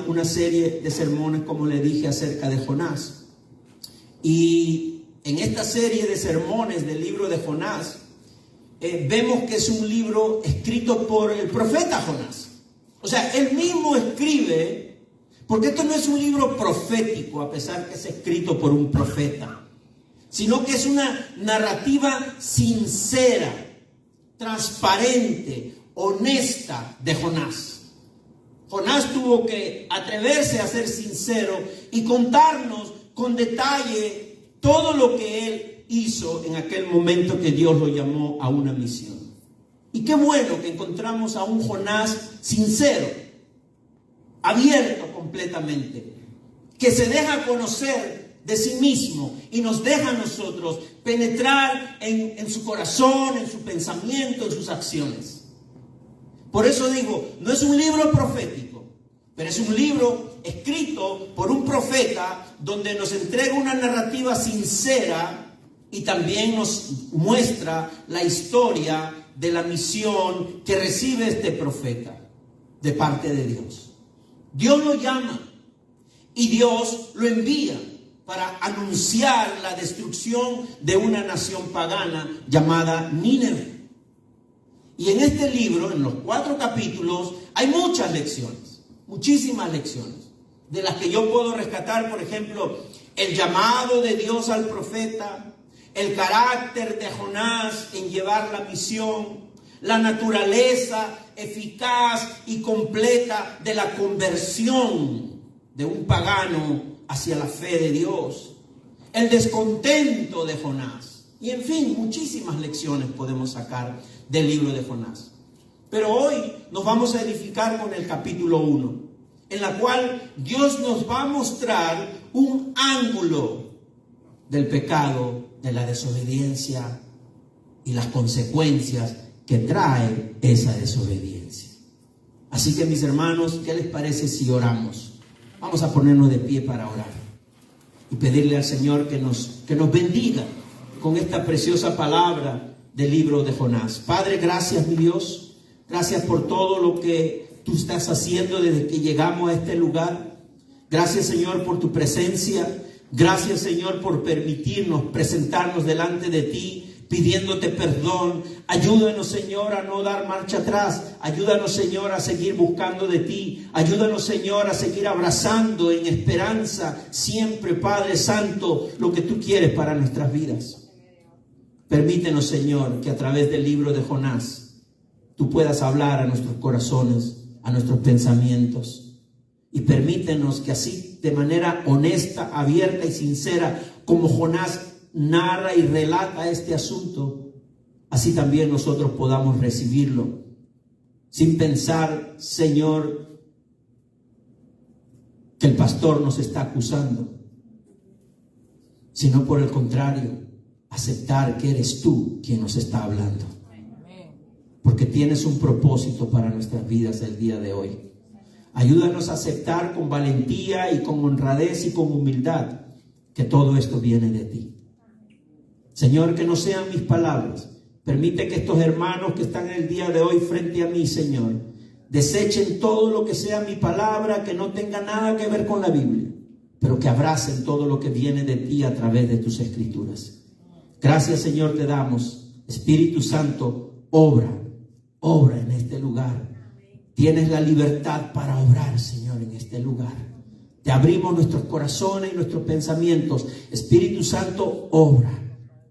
una serie de sermones, como le dije, acerca de Jonás. Y en esta serie de sermones del libro de Jonás, vemos que es un libro escrito por el profeta Jonás. O sea, él mismo escribe, porque esto no es un libro profético, a pesar que es escrito por un profeta, sino que es una narrativa sincera, transparente, honesta de Jonás. Jonás tuvo que atreverse a ser sincero y contarnos con detalle todo lo que él hizo en aquel momento que Dios lo llamó a una misión. Y qué bueno que encontramos a un Jonás sincero, abierto completamente, que se deja conocer de sí mismo y nos deja a nosotros penetrar en su corazón, en su pensamiento, en sus acciones. Por eso digo, no es un libro profético, pero es un libro escrito por un profeta donde nos entrega una narrativa sincera y también nos muestra la historia de la misión que recibe este profeta de parte de Dios. Dios lo llama y Dios lo envía para anunciar la destrucción de una nación pagana llamada Nínive. Y en este libro, en los 4 capítulos, hay muchas lecciones, muchísimas lecciones, de las que yo puedo rescatar, por ejemplo, el llamado de Dios al profeta, el carácter de Jonás en llevar la misión, la naturaleza eficaz y completa de la conversión de un pagano hacia la fe de Dios, el descontento de Jonás, y en fin, muchísimas lecciones podemos sacar del libro de Jonás. Pero hoy nos vamos a edificar con el capítulo 1, en la cual Dios nos va a mostrar un ángulo del pecado, de la desobediencia y las consecuencias que trae esa desobediencia. Así que, mis hermanos, ¿qué les parece si oramos? Vamos a ponernos de pie para orar y pedirle al Señor que nos bendiga con esta preciosa palabra del libro de Jonás. Padre, gracias, mi Dios. Gracias por todo lo que tú estás haciendo desde que llegamos a este lugar. Gracias, Señor, por tu presencia. Gracias, Señor, por permitirnos presentarnos delante de ti, pidiéndote perdón. Ayúdanos, Señor, a no dar marcha atrás. Ayúdanos, Señor, a seguir buscando de ti. Ayúdanos, Señor, a seguir abrazando en esperanza siempre, Padre Santo, lo que tú quieres para nuestras vidas. Permítenos, Señor, que a través del libro de Jonás tú puedas hablar a nuestros corazones, a nuestros pensamientos. Y permítenos que así, de manera honesta, abierta y sincera, como Jonás narra y relata este asunto, así también nosotros podamos recibirlo, sin pensar, Señor, que el pastor nos está acusando, sino por el contrario, aceptar que eres tú quien nos está hablando, porque tienes un propósito para nuestras vidas el día de hoy. Ayúdanos a aceptar con valentía y con honradez y con humildad que todo esto viene de ti. Señor, que no sean mis palabras. Permite que estos hermanos que están el día de hoy frente a mí, Señor, desechen todo lo que sea mi palabra, que no tenga nada que ver con la Biblia, pero que abracen todo lo que viene de ti a través de tus escrituras. Gracias, Señor, te damos. Espíritu Santo, obra en este lugar. Tienes la libertad para obrar, Señor, en este lugar. Te abrimos nuestros corazones y nuestros pensamientos. Espíritu Santo, obra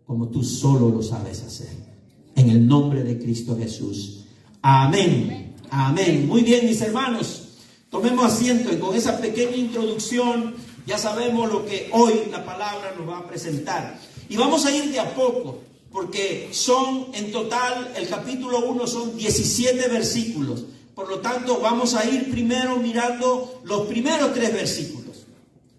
como tú solo lo sabes hacer. En el nombre de Cristo Jesús. Amén. Amén. Muy bien, mis hermanos. Tomemos asiento y con esa pequeña introducción ya sabemos lo que hoy la palabra nos va a presentar. Y vamos a ir de a poco, porque son en total, el capítulo 1 son 17 versículos. Por lo tanto, vamos a ir primero mirando los primeros 3 versículos.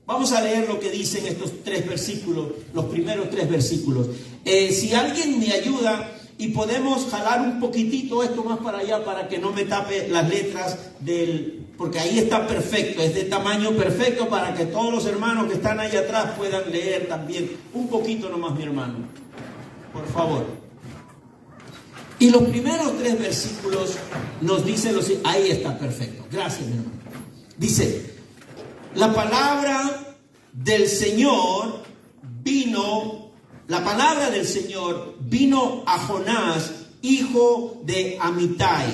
Vamos a leer lo que dicen estos 3 versículos, los primeros 3 versículos. Si alguien me ayuda y podemos jalar un poquitito esto más para allá para que no me tape las letras porque ahí está perfecto, es de tamaño perfecto para que todos los hermanos que están ahí atrás puedan leer también. Un poquito nomás, mi hermano, por favor. Y los primeros 3 versículos nos dicen ahí está perfecto. Gracias, mi hermano. Dice: La palabra del Señor vino a Jonás, hijo de Amitai.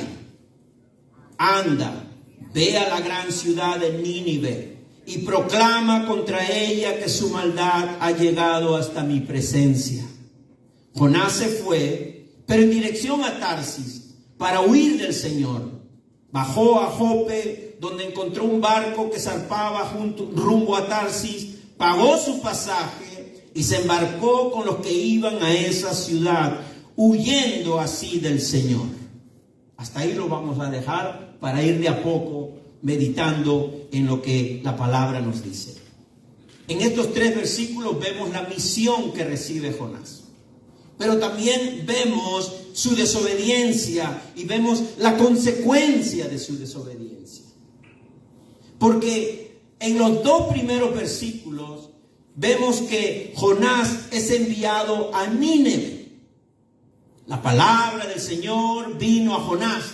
Anda, ve a la gran ciudad de Nínive y proclama contra ella que su maldad ha llegado hasta mi presencia. Jonás se fue, pero en dirección a Tarsis, para huir del Señor. Bajó a Jope, donde encontró un barco que zarpaba rumbo a Tarsis, pagó su pasaje y se embarcó con los que iban a esa ciudad, huyendo así del Señor. Hasta ahí lo vamos a dejar para ir de a poco meditando en lo que la palabra nos dice. En estos 3 versículos vemos la misión que recibe Jonás, pero también vemos su desobediencia y vemos la consecuencia de su desobediencia. Porque en los 2 primeros versículos vemos que Jonás es enviado a Nínive. La palabra del Señor vino a Jonás.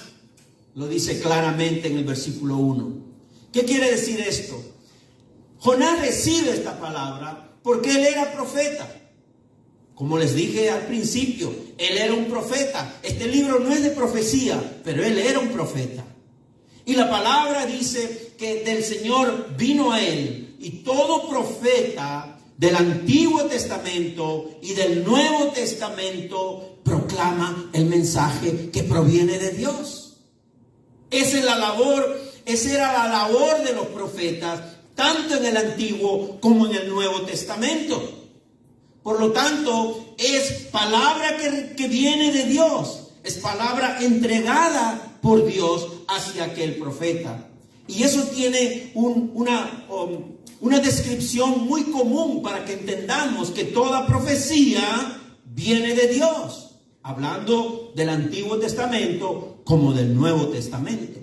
Lo dice claramente en el versículo 1. ¿Qué quiere decir esto? Jonás recibe esta palabra porque él era profeta. Como les dije al principio, él era un profeta. Este libro no es de profecía, pero él era un profeta. Y la palabra dice que del Señor vino a él. Y todo profeta del Antiguo Testamento y del Nuevo Testamento proclama el mensaje que proviene de Dios. Esa era la labor de los profetas, tanto en el Antiguo como en el Nuevo Testamento. Por lo tanto, es palabra que viene de Dios, es palabra entregada por Dios hacia aquel profeta. Y eso tiene una descripción muy común para que entendamos que toda profecía viene de Dios, hablando del Antiguo Testamento como del Nuevo Testamento.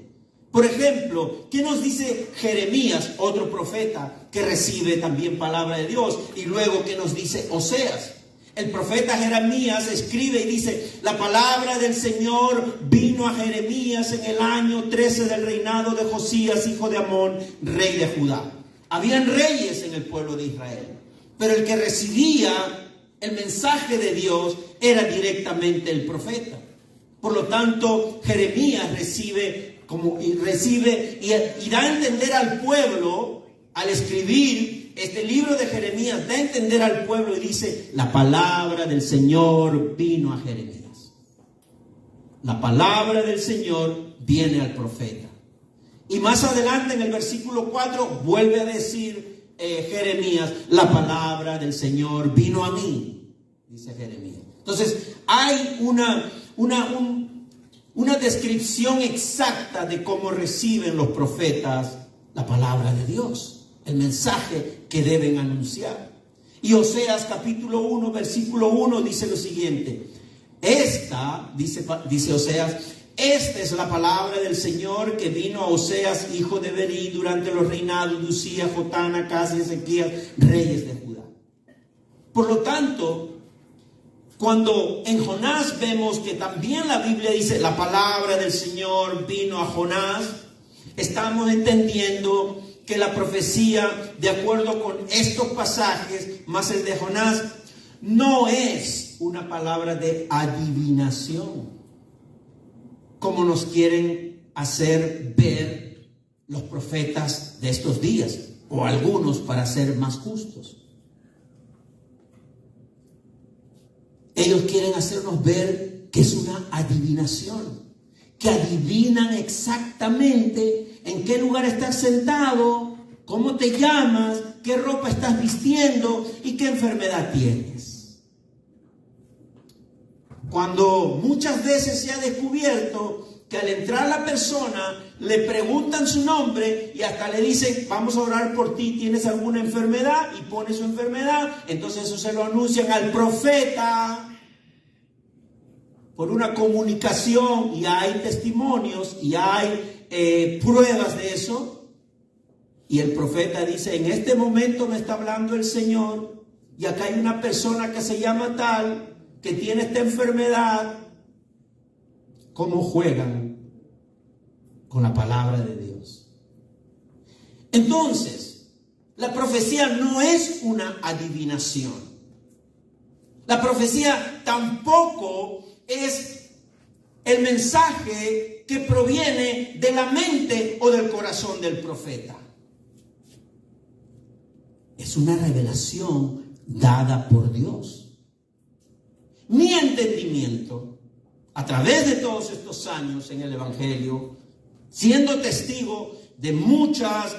Por ejemplo, ¿qué nos dice Jeremías, otro profeta que recibe también palabra de Dios? Y luego, ¿qué nos dice Oseas? El profeta Jeremías escribe y dice: la palabra del Señor vino a Jeremías en el año 13 del reinado de Josías, hijo de Amón, rey de Judá. Habían reyes en el pueblo de Israel, pero el que recibía el mensaje de Dios era directamente el profeta. Por lo tanto, Jeremías recibe y da a entender al pueblo, al escribir este libro de Jeremías, da a entender al pueblo y dice: la palabra del Señor vino a Jeremías. La palabra del Señor viene al profeta. Y más adelante en el versículo 4 vuelve a decir Jeremías: la palabra del Señor vino a mí, dice Jeremías. Entonces hay una descripción exacta de cómo reciben los profetas la palabra de Dios, el mensaje que deben anunciar. Y Oseas capítulo 1, versículo 1 dice lo siguiente: dice Oseas, esta es la palabra del Señor que vino a Oseas, hijo de Berí, durante los reinados de Usías, Jotán, Acaz y Ezequías, reyes de Judá. Por lo tanto, cuando en Jonás vemos que también la Biblia dice la palabra del Señor vino a Jonás, estamos entendiendo que la profecía, de acuerdo con estos pasajes, más el de Jonás, no es una palabra de adivinación, como nos quieren hacer ver los profetas de estos días, o algunos para ser más justos. Ellos quieren hacernos ver que es una adivinación, que adivinan exactamente en qué lugar estás sentado, cómo te llamas, qué ropa estás vistiendo y qué enfermedad tienes. Cuando muchas veces se ha descubierto que al entrar la persona le preguntan su nombre y hasta le dicen: vamos a orar por ti, ¿tienes alguna enfermedad? Y pone su enfermedad. Entonces eso se lo anuncian al profeta por una comunicación, y hay testimonios y hay pruebas de eso. Y el profeta dice: en este momento me está hablando el Señor, y acá hay una persona que se llama tal, que tiene esta enfermedad. ¿Cómo juegan con la palabra de Dios? Entonces, La profecía no es una adivinación. La profecía tampoco es el mensaje que proviene de la mente o del corazón del profeta. Es una revelación dada por Dios. Mi entendimiento, a través de todos estos años en el Evangelio, siendo testigo de muchos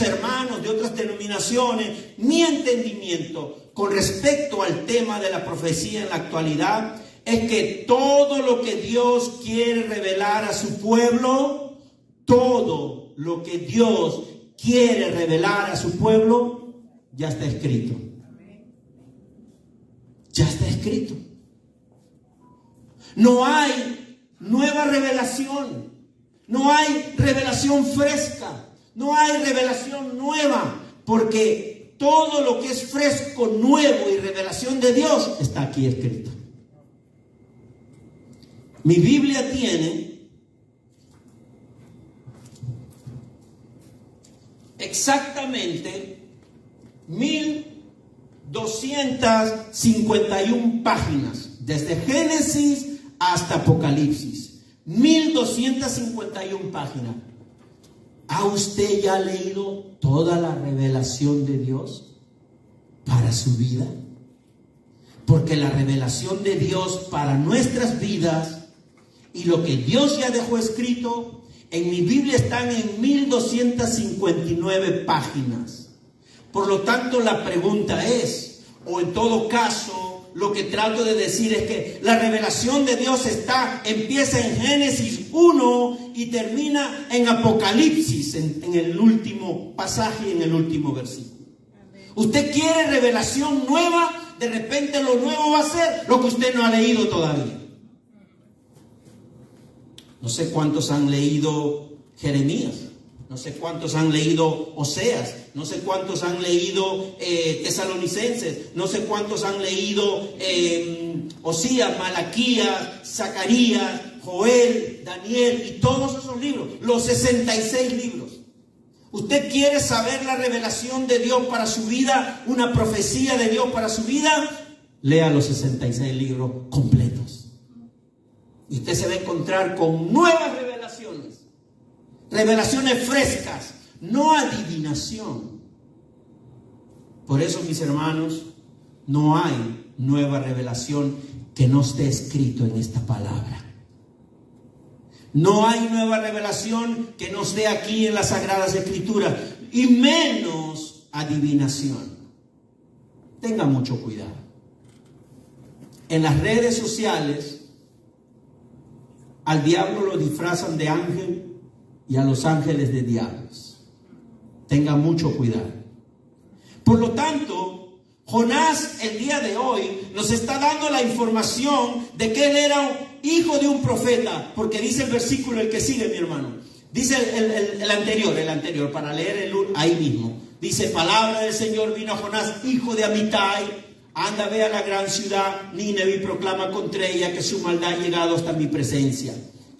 hermanos de otras denominaciones, mi entendimiento con respecto al tema de la profecía en la actualidad es que todo lo que Dios quiere revelar a su pueblo, todo lo que Dios quiere revelar a su pueblo, ya está escrito. Ya está escrito. No hay nueva revelación. No hay revelación fresca. No hay revelación nueva. Porque todo lo que es fresco, nuevo y revelación de Dios está aquí escrito. Mi Biblia tiene exactamente 1251 páginas, desde Génesis hasta Apocalipsis. 1251 páginas. ¿Ha usted ya leído toda la revelación de Dios para su vida? Porque la revelación de Dios para nuestras vidas y lo que Dios ya dejó escrito en mi Biblia están en 1259 páginas. Por lo tanto, la pregunta es, o en todo caso, lo que trato de decir es que la revelación de Dios empieza en Génesis 1 y termina en Apocalipsis, en el último pasaje y en el último versículo. Usted quiere revelación nueva, de repente lo nuevo va a ser lo que usted no ha leído todavía. No sé cuántos han leído Jeremías, no sé cuántos han leído Oseas, no sé cuántos han leído Tesalonicenses, no sé cuántos han leído Osías, Malaquías, Zacarías, Joel, Daniel y todos esos libros, los 66 libros. ¿Usted quiere saber la revelación de Dios para su vida, una profecía de Dios para su vida? Lea los 66 libros completos. Y usted se va a encontrar con nuevas revelaciones. Revelaciones frescas, no adivinación. Por eso, mis hermanos, no hay nueva revelación que no esté escrito en esta palabra. No hay nueva revelación que no esté aquí en las Sagradas Escrituras, y menos adivinación. Tenga mucho cuidado. En las redes sociales, al diablo lo disfrazan de ángel y a los ángeles de diablos. Tenga mucho cuidado. Por lo tanto, Jonás el día de hoy nos está dando la información de que él era hijo de un profeta, porque dice el versículo el que sigue, mi hermano. Dice el anterior, para leer ahí mismo. Dice, palabra del Señor vino a Jonás, hijo de Amitai. Anda, ve a la gran ciudad Nínive y proclama contra ella que su maldad ha llegado hasta mi presencia.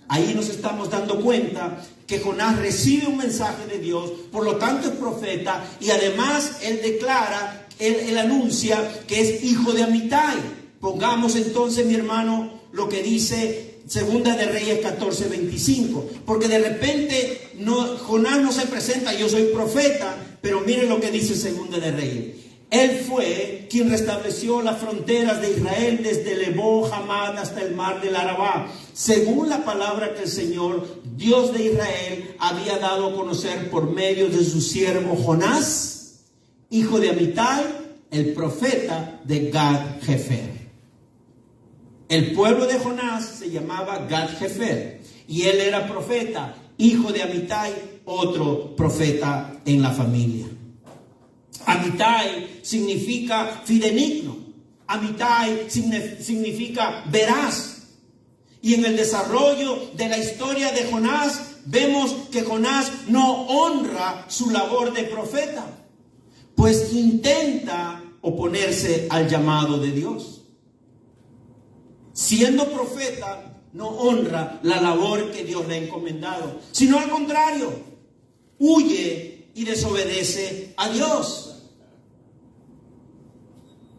Ahí nos estamos dando cuenta que Jonás recibe un mensaje de Dios, por lo tanto es profeta, y además él declara, él anuncia que es hijo de Amitai. Pongamos entonces, mi hermano, lo que dice Segunda de Reyes 14:25, porque de repente Jonás no se presenta, yo soy profeta, pero miren lo que dice Segunda de Reyes. Él fue quien restableció las fronteras de Israel desde Lebó, Hamad hasta el mar del Arabá, según la palabra que el Señor, Dios de Israel, había dado a conocer por medio de su siervo Jonás, hijo de Amitai, el profeta de Gad-Hefer. El pueblo de Jonás se llamaba Gad-Hefer y él era profeta, hijo de Amitai, otro profeta en la familia. Amitai significa fidenigno. Amitai significa veraz. Y en el desarrollo de la historia de Jonás, vemos que Jonás no honra su labor de profeta, pues intenta oponerse al llamado de Dios. Siendo profeta, no honra la labor que Dios le ha encomendado, sino al contrario, huye y desobedece a Dios.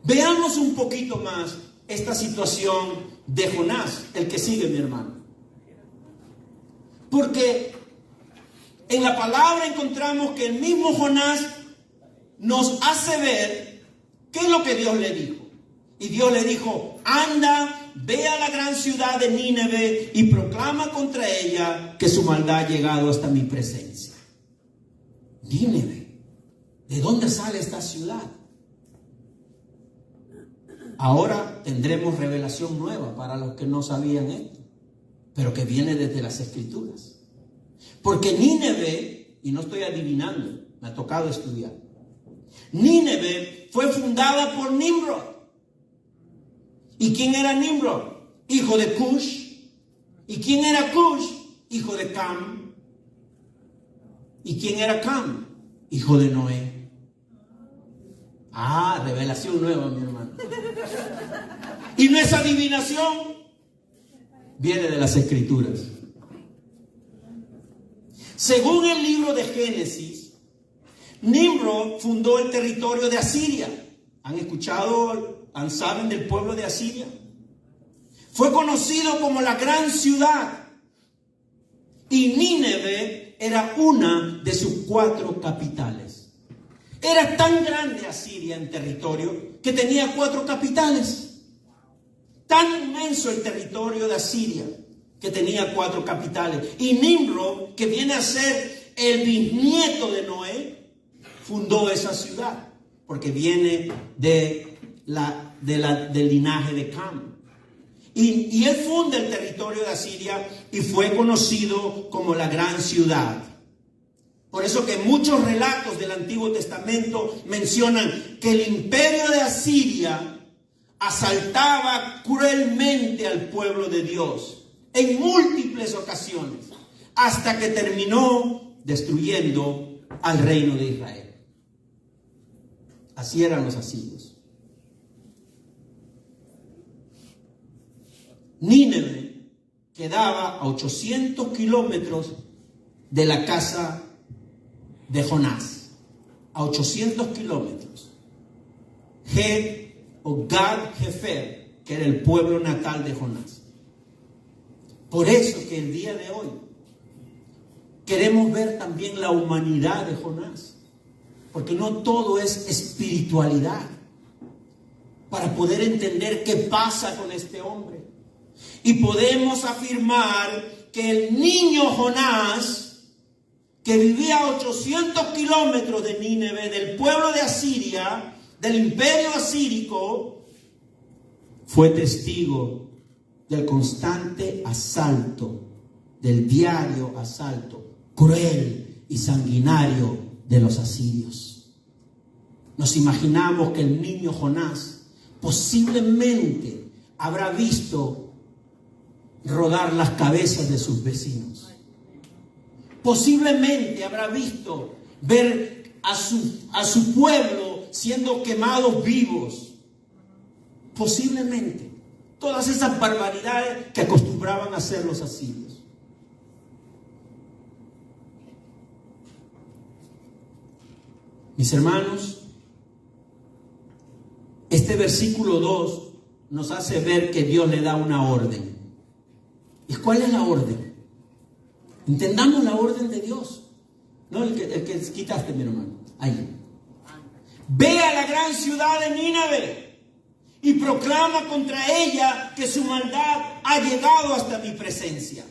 Veamos un poquito más esta situación de Jonás, el que sigue, mi hermano. Porque en la palabra encontramos que el mismo Jonás nos hace ver qué es lo que Dios le dijo. Y Dios le dijo: anda, ve a la gran ciudad de Nínive y proclama contra ella que su maldad ha llegado hasta mi presencia. Nínive, ¿de dónde sale esta ciudad? Ahora tendremos revelación nueva para los que no sabían esto, pero que viene desde las Escrituras. Porque Nínive, y no estoy adivinando, me ha tocado estudiar, Nínive fue fundada por Nimrod. ¿Y quién era Nimrod? Hijo de Cush. ¿Y quién era Cush? Hijo de Cam. ¿Y quién era Cam? Hijo de Noé. Ah, revelación nueva, mi hermano. Y no es adivinación, viene de las Escrituras. Según el libro de Génesis, Nimrod fundó el territorio de Asiria. ¿Han escuchado, saben del pueblo de Asiria? Fue conocido como la gran ciudad. Y Nínive era una de sus 4 capitales. Era tan grande Asiria en territorio que tenía 4 capitales. Tan inmenso el territorio de Asiria que tenía 4 capitales. Y Nimrod, que viene a ser el bisnieto de Noé, fundó esa ciudad, porque viene del linaje de Cam. Y él funda el territorio de Asiria y fue conocido como la gran ciudad. Por eso que muchos relatos del Antiguo Testamento mencionan que el imperio de Asiria asaltaba cruelmente al pueblo de Dios en múltiples ocasiones, hasta que terminó destruyendo al reino de Israel. Así eran los asirios. Nínive quedaba a 800 kilómetros de la casa de Jonás. A 800 kilómetros. Gad-Hefer, que era el pueblo natal de Jonás. Por eso que el día de hoy queremos ver también la humanidad de Jonás. Porque no todo es espiritualidad. Para poder entender qué pasa con este hombre. Y podemos afirmar que el niño Jonás, que vivía a 800 kilómetros de Nínive, del pueblo de Asiria, del imperio asírico, fue testigo del constante asalto, del diario asalto cruel y sanguinario de los asirios. Nos imaginamos que el niño Jonás posiblemente habrá visto rodar las cabezas de sus vecinos. Posiblemente habrá visto ver a su pueblo siendo quemados vivos. Posiblemente. Todas esas barbaridades que acostumbraban a hacer los asirios. Mis hermanos, este versículo 2 nos hace ver que Dios le da una orden. ¿Y cuál es la orden? Entendamos la orden de Dios. No el que quitaste, mi hermano. Ahí. Ve a la gran ciudad de Nínive y proclama contra ella que su maldad ha llegado hasta mi presencia.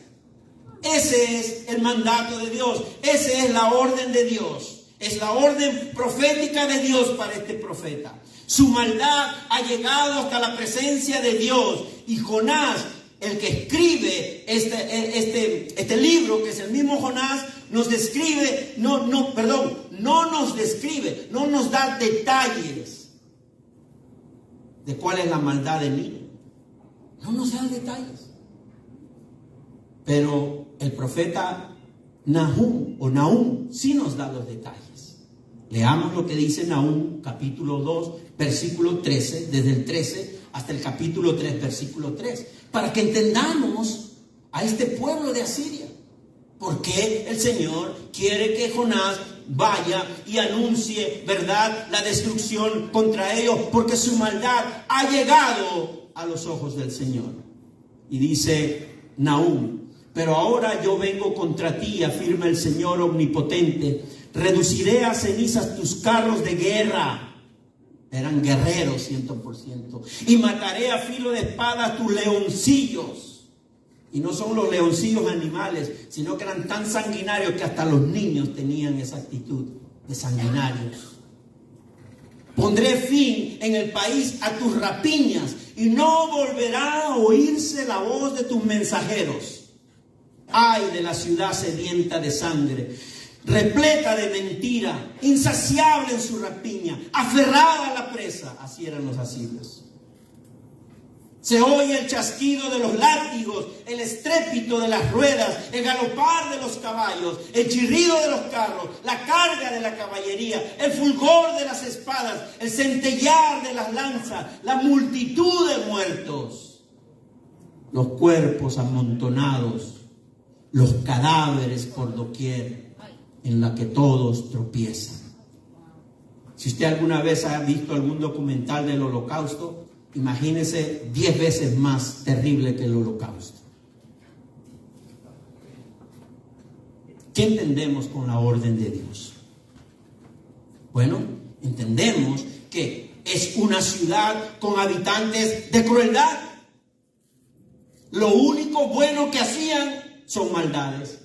Ese es el mandato de Dios. Esa es la orden de Dios. Es la orden profética de Dios para este profeta. Su maldad ha llegado hasta la presencia de Dios. Y Jonás, el que escribe este libro, que es el mismo Jonás, nos describe, no nos da detalles de cuál es la maldad de Nínive. No nos da detalles. Pero el profeta Nahum sí nos da los detalles. Leamos lo que dice Nahum, capítulo 2, versículo 13, desde el 13 hasta el capítulo 3, versículo 3, para que entendamos a este pueblo de Asiria. ¿Por qué el Señor quiere que Jonás vaya y anuncie, ¿verdad?, la destrucción contra ellos, porque su maldad ha llegado a los ojos del Señor. Y dice Nahum: pero ahora yo vengo contra ti, afirma el Señor omnipotente, reduciré a cenizas tus carros de guerra. Eran guerreros 100%. Y mataré a filo de espada tus leoncillos. Y no son los leoncillos animales, sino que eran tan sanguinarios que hasta los niños tenían esa actitud de sanguinarios. Pondré fin en el país a tus rapiñas y no volverá a oírse la voz de tus mensajeros. Ay de la ciudad sedienta de sangre, repleta de mentira, insaciable en su rapiña, aferrada a la presa. Así eran los asirios. Se oye el chasquido de los látigos, el estrépito de las ruedas, el galopar de los caballos, el chirrido de los carros, la carga de la caballería, el fulgor de las espadas, el centellear de las lanzas, la multitud de muertos, los cuerpos amontonados, los cadáveres por doquier, en la que todos tropiezan. Si usted alguna vez ha visto algún documental del Holocausto, imagínese 10 veces más terrible que el Holocausto. ¿Qué entendemos con la orden de Dios? Bueno, entendemos que es una ciudad con habitantes de crueldad. Lo único bueno que hacían son maldades.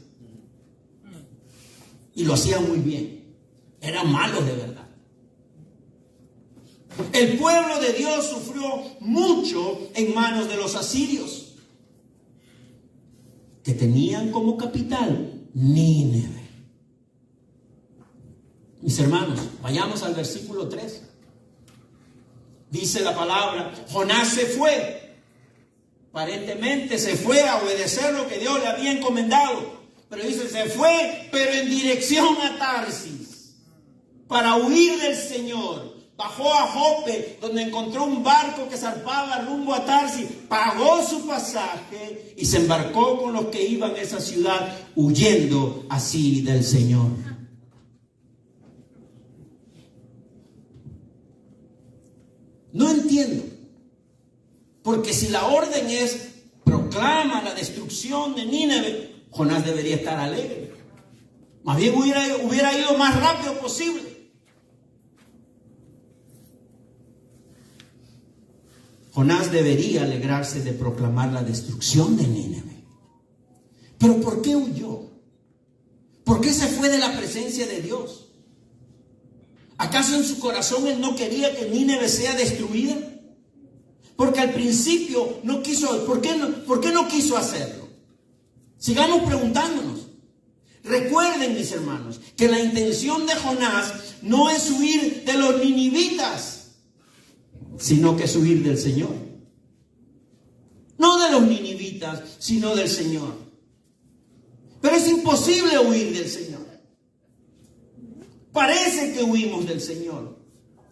Y lo hacían muy bien. Eran malos de verdad. El pueblo de Dios sufrió mucho en manos de los asirios, que tenían como capital Nínive. Mis hermanos, vayamos al versículo 3. Dice la palabra: Jonás se fue. Aparentemente se fue a obedecer lo que Dios le había encomendado. Pero dice, se fue, pero en dirección a Tarsis, para huir del Señor. Bajó a Jope, donde encontró un barco que zarpaba rumbo a Tarsis, pagó su pasaje y se embarcó con los que iban a esa ciudad, huyendo así del Señor. No entiendo, porque si la orden es proclama la destrucción de Nínive, Jonás debería estar alegre. Más bien hubiera ido más rápido posible. Jonás debería alegrarse de proclamar la destrucción de Nínive. Pero ¿por qué huyó? ¿Por qué se fue de la presencia de Dios? ¿Acaso en su corazón él no quería que Nínive sea destruida? Porque al principio no quiso. ¿Por qué no quiso hacerlo? Sigamos preguntándonos. Recuerden, mis hermanos, que la intención de Jonás no es huir de los ninivitas, sino que es huir del Señor. No de los ninivitas, sino del Señor. Pero es imposible huir del Señor. Parece que huimos del Señor,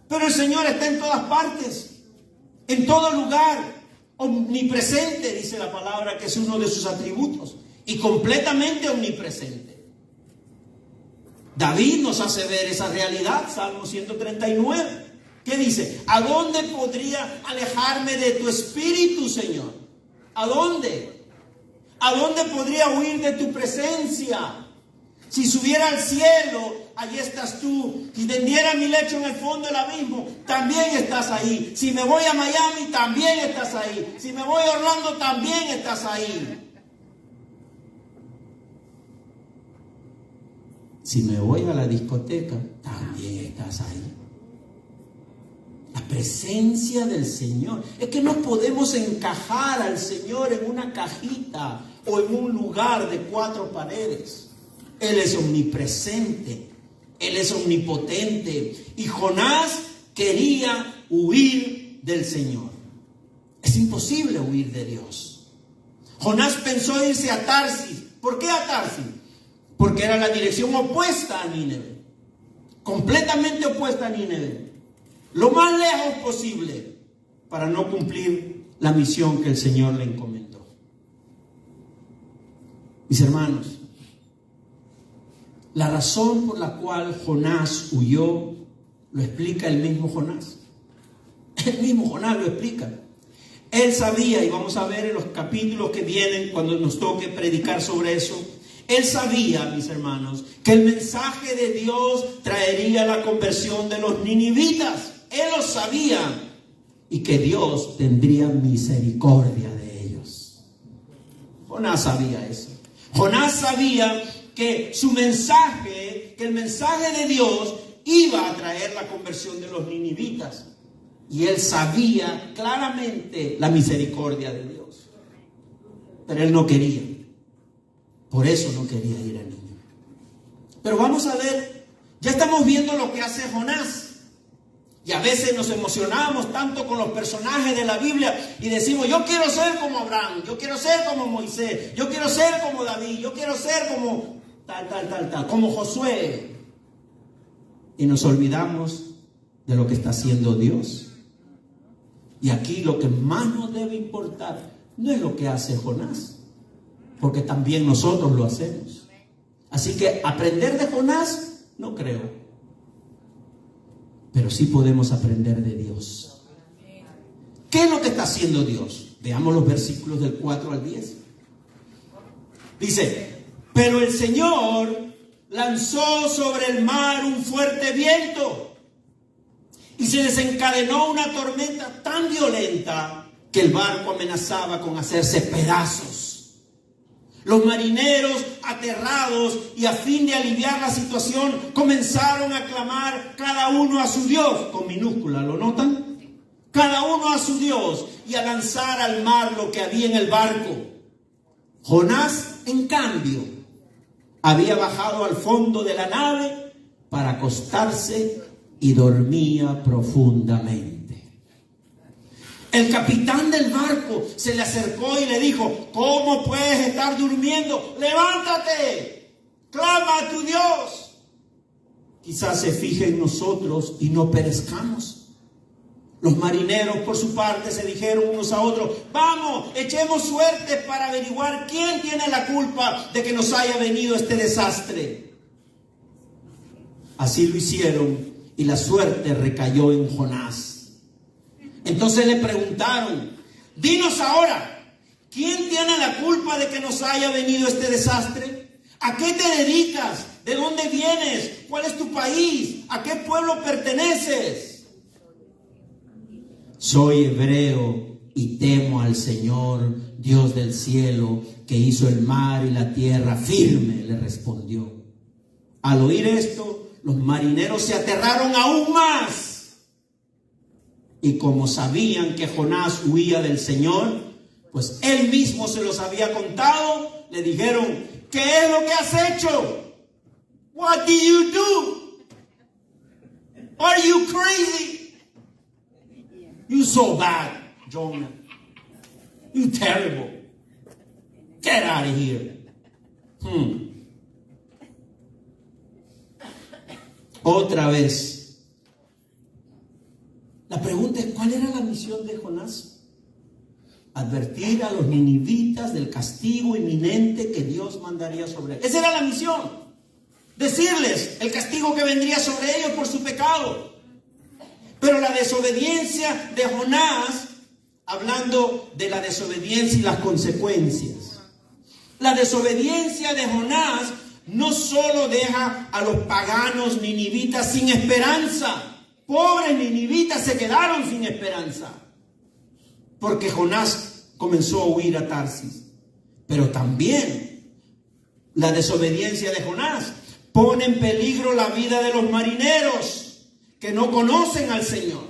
pero el Señor está en todas partes, en todo lugar, omnipresente, dice la palabra, que es uno de sus atributos, y completamente omnipresente. David nos hace ver esa realidad, Salmo 139. ¿Qué dice? ¿A dónde podría alejarme de tu espíritu, Señor? ¿A dónde? ¿A dónde podría huir de tu presencia? Si subiera al cielo, allí estás tú. Si tendiera mi lecho en el fondo del abismo, también estás ahí. Si me voy a Miami, también estás ahí. Si me voy a Orlando, también estás ahí. Si me voy a la discoteca, también estás ahí. La presencia del Señor. Es que no podemos encajar al Señor en una cajita o en un lugar de 4 paredes. Él es omnipresente, Él es omnipotente. Y Jonás quería huir del Señor. Es imposible huir de Dios. Jonás pensó irse a Tarsis. ¿Por qué a Tarsis? Porque era la dirección opuesta a Nínive. Completamente opuesta a Nínive. Lo más lejos posible para no cumplir la misión que el Señor le encomendó. Mis hermanos, La razón por la cual Jonás huyó, lo explica el mismo Jonás. El mismo Jonás lo explica. Él sabía, y vamos a ver en los capítulos que vienen cuando nos toque predicar sobre eso, él sabía, mis hermanos, que el mensaje de Dios traería la conversión de los ninivitas. Él lo sabía, y que Dios tendría misericordia de ellos. Jonás sabía eso. Jonás sabía que su mensaje, que el mensaje de Dios iba a traer la conversión de los ninivitas. Y él sabía claramente la misericordia de Dios. Pero él no quería. Por eso no quería ir a Nínive. Pero vamos a ver, ya estamos viendo lo que hace Jonás. Y a veces nos emocionamos tanto con los personajes de la Biblia y decimos, yo quiero ser como Abraham, yo quiero ser como Moisés, yo quiero ser como David, yo quiero ser como tal, como Josué. Y nos olvidamos de lo que está haciendo Dios. Y aquí lo que más nos debe importar no es lo que hace Jonás, porque también nosotros lo hacemos. Así que aprender de Jonás, no creo. Pero sí podemos aprender de Dios. ¿Qué es lo que está haciendo Dios? Veamos los versículos del 4 al 10. Dice, pero el Señor lanzó sobre el mar un fuerte viento y se desencadenó una tormenta tan violenta que el barco amenazaba con hacerse pedazos. Los marineros, aterrados y a fin de aliviar la situación, comenzaron a clamar cada uno a su Dios, con minúscula, ¿lo notan? Cada uno a su Dios, y a lanzar al mar lo que había en el barco. Jonás, en cambio, había bajado al fondo de la nave para acostarse y dormía profundamente. El capitán del barco se le acercó y le dijo, ¿cómo puedes estar durmiendo? ¡Levántate! ¡Clama a tu Dios! Quizás se fije en nosotros y no perezcamos. Los marineros, por su parte, se dijeron unos a otros, vamos, echemos suerte para averiguar quién tiene la culpa de que nos haya venido este desastre. Así lo hicieron y la suerte recayó en Jonás. Entonces le preguntaron, dinos ahora, ¿quién tiene la culpa de que nos haya venido este desastre? ¿A qué te dedicas? ¿De dónde vienes? ¿Cuál es tu país? ¿A qué pueblo perteneces? Soy hebreo y temo al Señor, Dios del cielo, que hizo el mar y la tierra firme, le respondió. Al oír esto, los marineros se aterraron aún más. Y como sabían que Jonás huía del Señor, pues él mismo se los había contado, le dijeron, ¿qué es lo que has hecho? What did you do? Are you crazy? You so bad, Jonah. You terrible. Get out of here. Otra vez. La pregunta es, ¿cuál era la misión de Jonás? Advertir a los ninivitas del castigo inminente que Dios mandaría sobre ellos. Esa era la misión. Decirles el castigo que vendría sobre ellos por su pecado. Pero la desobediencia de Jonás, hablando de la desobediencia y las consecuencias. La desobediencia de Jonás no solo deja a los paganos ninivitas sin esperanza. Pobres ninivitas se quedaron sin esperanza. Porque Jonás comenzó a huir a Tarsis. Pero también la desobediencia de Jonás pone en peligro la vida de los marineros que no conocen al Señor.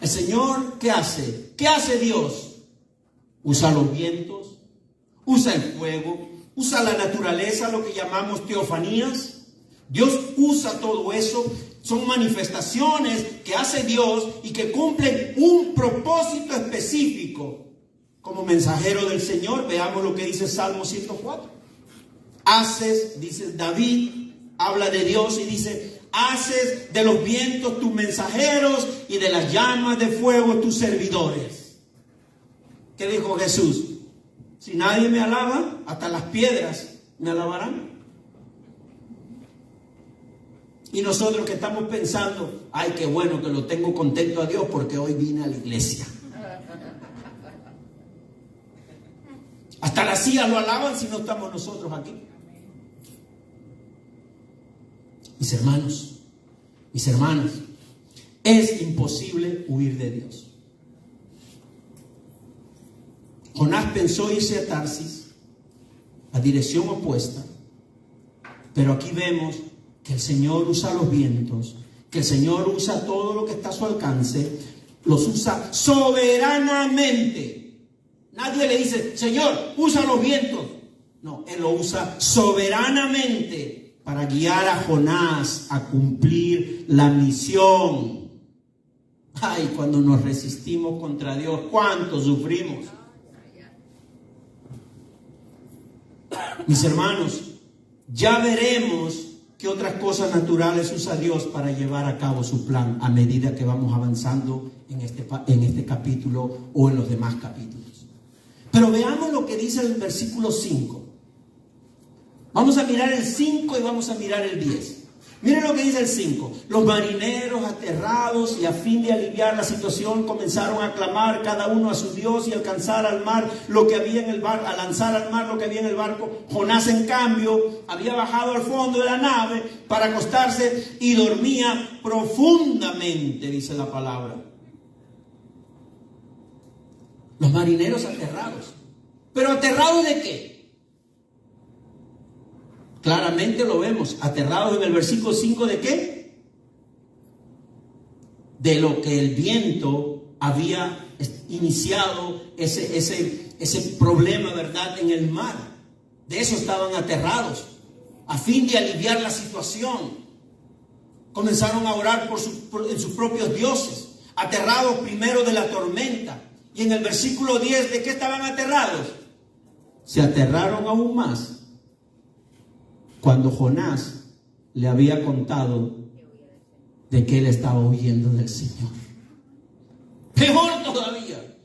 El Señor, ¿qué hace? ¿Qué hace Dios? Usa los vientos, usa el fuego, usa la naturaleza, lo que llamamos teofanías. Dios usa todo eso. Son manifestaciones que hace Dios y que cumplen un propósito específico. Como mensajero del Señor, veamos lo que dice Salmo 104. Haces, dice David, habla de Dios y dice, haces de los vientos tus mensajeros y de las llamas de fuego tus servidores. ¿Qué dijo Jesús? Si nadie me alaba, hasta las piedras ¿Me alabarán? Y nosotros que estamos pensando, ay, qué bueno que lo tengo contento a Dios porque hoy vine a la iglesia. Hasta las sillas lo alaban si no estamos nosotros aquí. Mis hermanos, mis hermanas, es imposible huir de Dios. Jonás pensó irse a Tarsis, a dirección opuesta, pero aquí vemos que el Señor usa los vientos, que el Señor usa todo lo que está a su alcance, los usa soberanamente. Nadie le dice, Señor, usa los vientos. No, Él lo usa soberanamente para guiar a Jonás a cumplir la misión. Ay, cuando nos resistimos contra Dios, ¿cuánto sufrimos? Mis hermanos, ya veremos qué otras cosas naturales usa Dios para llevar a cabo su plan a medida que vamos avanzando en este capítulo o en los demás capítulos. Pero veamos lo que dice el versículo 5. Vamos a mirar el 5 y vamos a mirar el 10. Miren lo que dice el 5. Los marineros, aterrados y a fin de aliviar la situación, comenzaron a clamar cada uno a su Dios y alcanzar al mar lo que había en el barco, a lanzar al mar lo que había en el barco. Jonás, en cambio, había bajado al fondo de la nave para acostarse y dormía profundamente, dice la palabra. Los marineros aterrados. ¿Pero aterrados de qué? Claramente lo vemos, aterrados en el versículo 5, ¿de qué? De lo que el viento había iniciado, ese problema, ¿verdad?, en el mar. De eso estaban aterrados, a fin de aliviar la situación. Comenzaron a orar en sus propios dioses, aterrados primero de la tormenta. Y en el versículo 10, ¿de qué estaban aterrados? Se aterraron aún más cuando Jonás le había contado de que él estaba huyendo del Señor. Peor todavía.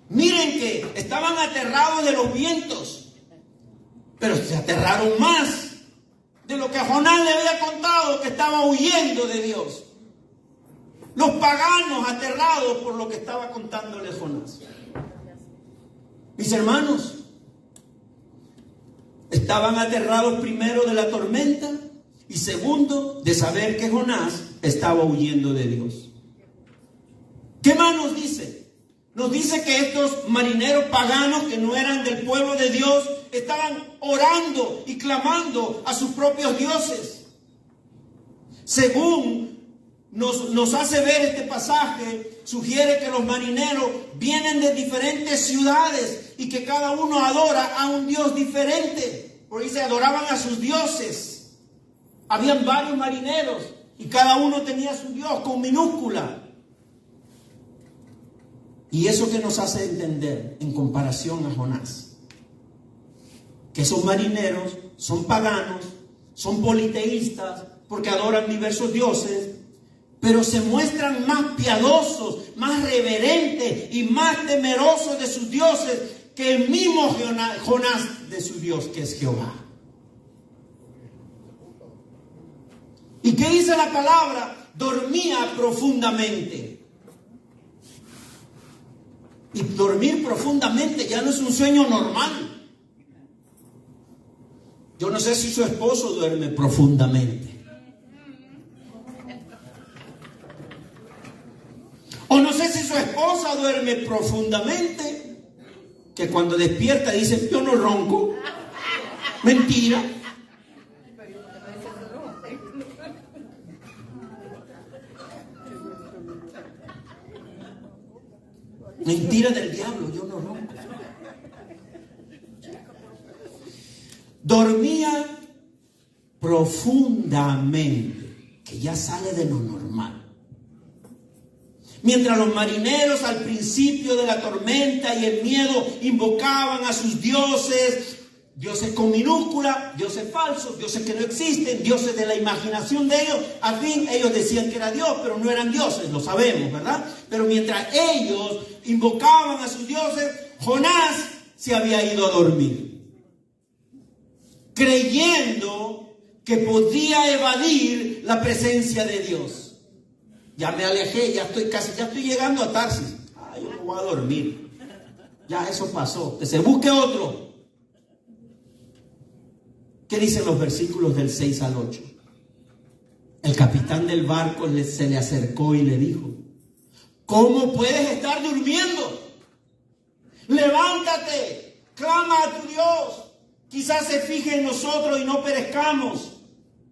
Miren que estaban aterrados de los vientos, pero se aterraron más de lo que a Jonás le había contado, que estaba huyendo de Dios. Los paganos aterrados por lo que estaba contándole Jonás. Mis hermanos, estaban aterrados primero de la tormenta y segundo de saber que Jonás estaba huyendo de Dios. ¿Qué más nos dice? Nos dice que estos marineros paganos que no eran del pueblo de Dios estaban orando y clamando a sus propios dioses. Según nos hace ver este pasaje, sugiere que los marineros vienen de diferentes ciudades y que cada uno adora a un dios diferente. Porque se adoraban a sus dioses. Habían varios marineros y cada uno tenía su dios con minúscula. Y eso que nos hace entender en comparación a Jonás, que esos marineros son paganos, son politeístas porque adoran diversos dioses, pero se muestran más piadosos, más reverentes y más temerosos de sus dioses que el mismo Jonás de su Dios, que es Jehová. ¿Y qué dice la palabra? Dormía profundamente. Y dormir profundamente ya no es un sueño normal. Yo no sé si su esposo duerme profundamente. O no sé si su esposa duerme profundamente, que cuando despierta dice, yo no ronco. Mentira. Mentira del diablo, yo no ronco. Dormía profundamente, que ya sale de lo normal. Mientras los marineros al principio de la tormenta y el miedo invocaban a sus dioses, dioses con minúscula, dioses falsos, dioses que no existen, dioses de la imaginación de ellos. Al fin ellos decían que era Dios, pero no eran dioses, lo sabemos, ¿verdad? Pero mientras ellos invocaban a sus dioses, Jonás se había ido a dormir. creyendo que podía evadir la presencia de Dios. Ya me alejé, ya estoy llegando a Tarsis. Yo me voy a dormir. Ya eso pasó. Que se busque otro. ¿Qué dicen los versículos del 6 al 8? El capitán del barco se le acercó y le dijo: ¿cómo puedes estar durmiendo? Levántate, clama a tu Dios. Quizás se fije en nosotros y no perezcamos.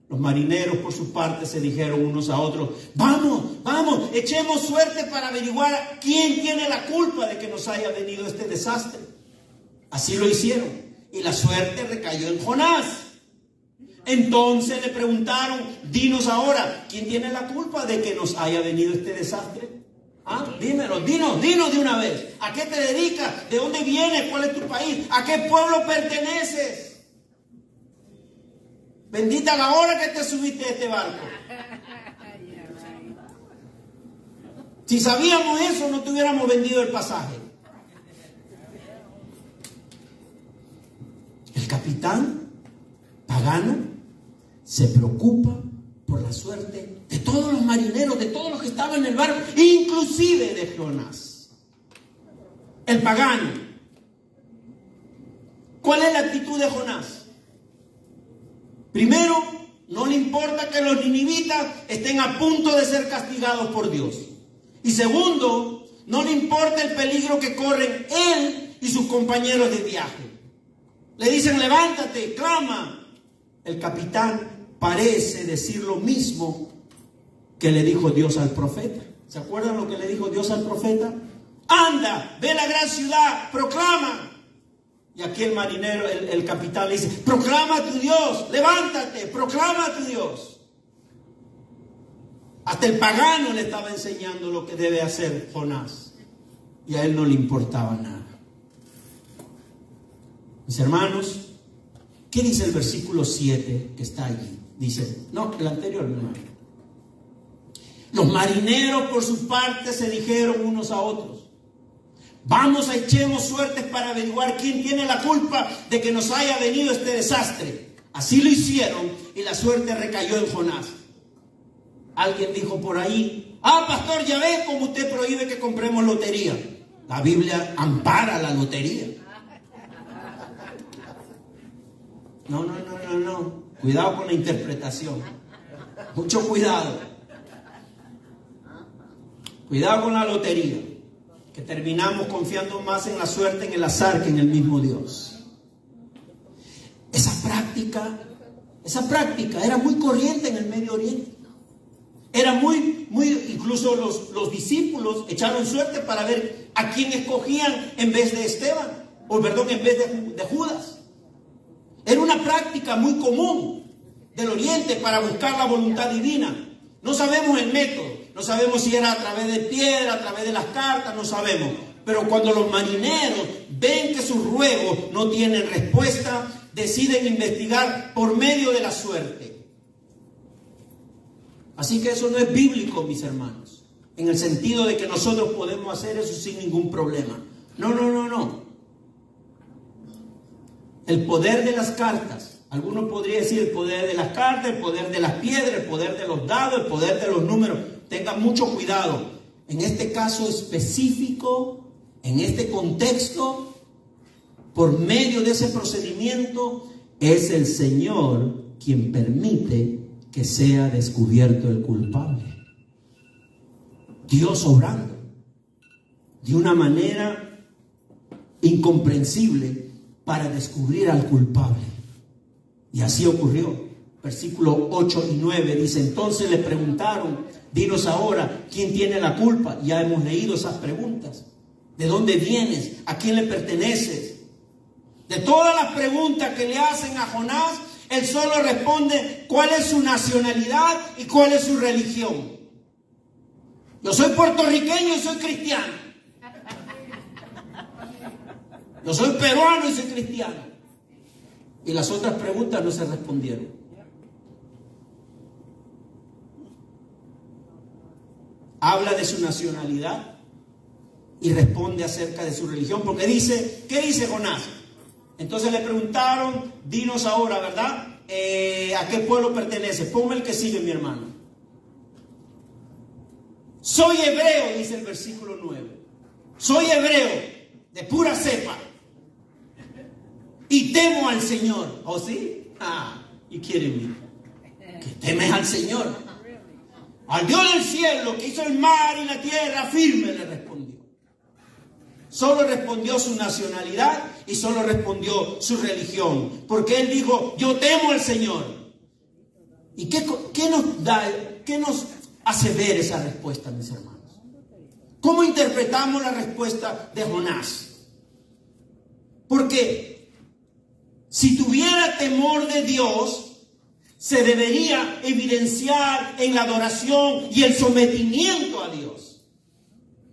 Los marineros por su parte se dijeron unos a otros: vamos, echemos suerte para averiguar quién tiene la culpa de que nos haya venido este desastre. Así lo hicieron y la suerte recayó en Jonás. Entonces le preguntaron: dinos ahora, ¿quién tiene la culpa de que nos haya venido este desastre? Dímelo, dinos de una vez. ¿A qué te dedicas? ¿De dónde vienes? ¿Cuál es tu país? ¿A qué pueblo perteneces? Bendita la hora que te subiste a este barco. Si sabíamos eso, no te hubiéramos vendido el pasaje. El capitán pagano se preocupa por la suerte de todos los marineros, de todos los que estaban en el barco, inclusive de Jonás, el pagano. ¿Cuál es la actitud de Jonás? Primero, no le importa que los ninivitas estén a punto de ser castigados por Dios. Y segundo, no le importa el peligro que corren él y sus compañeros de viaje. Le dicen: levántate, clama. El capitán parece decir lo mismo que le dijo Dios al profeta. ¿Se acuerdan lo que le dijo Dios al profeta? Anda, ve a la gran ciudad, proclama. Y aquí el marinero, el capitán le dice: proclama a tu Dios, levántate, proclama a tu Dios. Hasta el pagano le estaba enseñando lo que debe hacer Jonás. Y a él no le importaba nada. Mis hermanos, ¿qué dice el versículo 7 que está allí? Dice, no, el anterior, hermano. Los marineros por su parte se dijeron unos a otros: vamos, echemos suertes para averiguar quién tiene la culpa de que nos haya venido este desastre. Así lo hicieron y la suerte recayó en Jonás. Alguien dijo por ahí: pastor, ya ve cómo usted prohíbe que compremos lotería. La Biblia ampara la lotería. No. Cuidado con la interpretación. Mucho cuidado. Cuidado con la lotería, que terminamos confiando más en la suerte, en el azar, que en el mismo Dios. Esa práctica era muy corriente en el Medio Oriente. Era incluso los discípulos echaron suerte para ver a quién escogían en vez de Esteban, en vez de Judas. Era una práctica muy común del Oriente para buscar la voluntad divina. No sabemos el método, no sabemos si era a través de piedra, a través de las cartas, no sabemos. Pero cuando los marineros ven que sus ruegos no tienen respuesta, deciden investigar por medio de la suerte. Así que eso no es bíblico, mis hermanos, en el sentido de que nosotros podemos hacer eso sin ningún problema. No. El poder de las cartas, algunos podrían decir el poder de las cartas, el poder de las piedras, el poder de los dados, el poder de los números. Tengan mucho cuidado. En este caso específico, en este contexto, por medio de ese procedimiento, es el Señor quien permite que sea descubierto el culpable. Dios obrando de una manera incomprensible para descubrir al culpable. Y así ocurrió. Versículos 8 y 9 dice: entonces le preguntaron: dinos ahora, ¿quién tiene la culpa? Ya hemos leído esas preguntas. ¿De dónde vienes? ¿A quién le perteneces? De todas las preguntas que le hacen a Jonás, él solo responde cuál es su nacionalidad y cuál es su religión. Yo soy puertorriqueño y soy cristiano. Yo soy peruano y soy cristiano. Y las otras preguntas no se respondieron. Habla de su nacionalidad y responde acerca de su religión. Porque dice, ¿qué dice Jonás? Entonces le preguntaron, dinos ahora, ¿verdad? ¿A qué pueblo pertenece? Ponme el que sigue, mi hermano. Soy hebreo, dice el versículo 9. Soy hebreo, de pura cepa. Y temo al Señor. ¿Oh, sí? You kidding me. Que temes al Señor. Al Dios del cielo, que hizo el mar y la tierra, firme le respondió. Solo respondió su nacionalidad y solo respondió su religión. Porque él dijo, yo temo al Señor. ¿Y qué nos hace ver esa respuesta, mis hermanos? ¿Cómo interpretamos la respuesta de Jonás? Porque si tuviera temor de Dios, se debería evidenciar en la adoración y el sometimiento a Dios.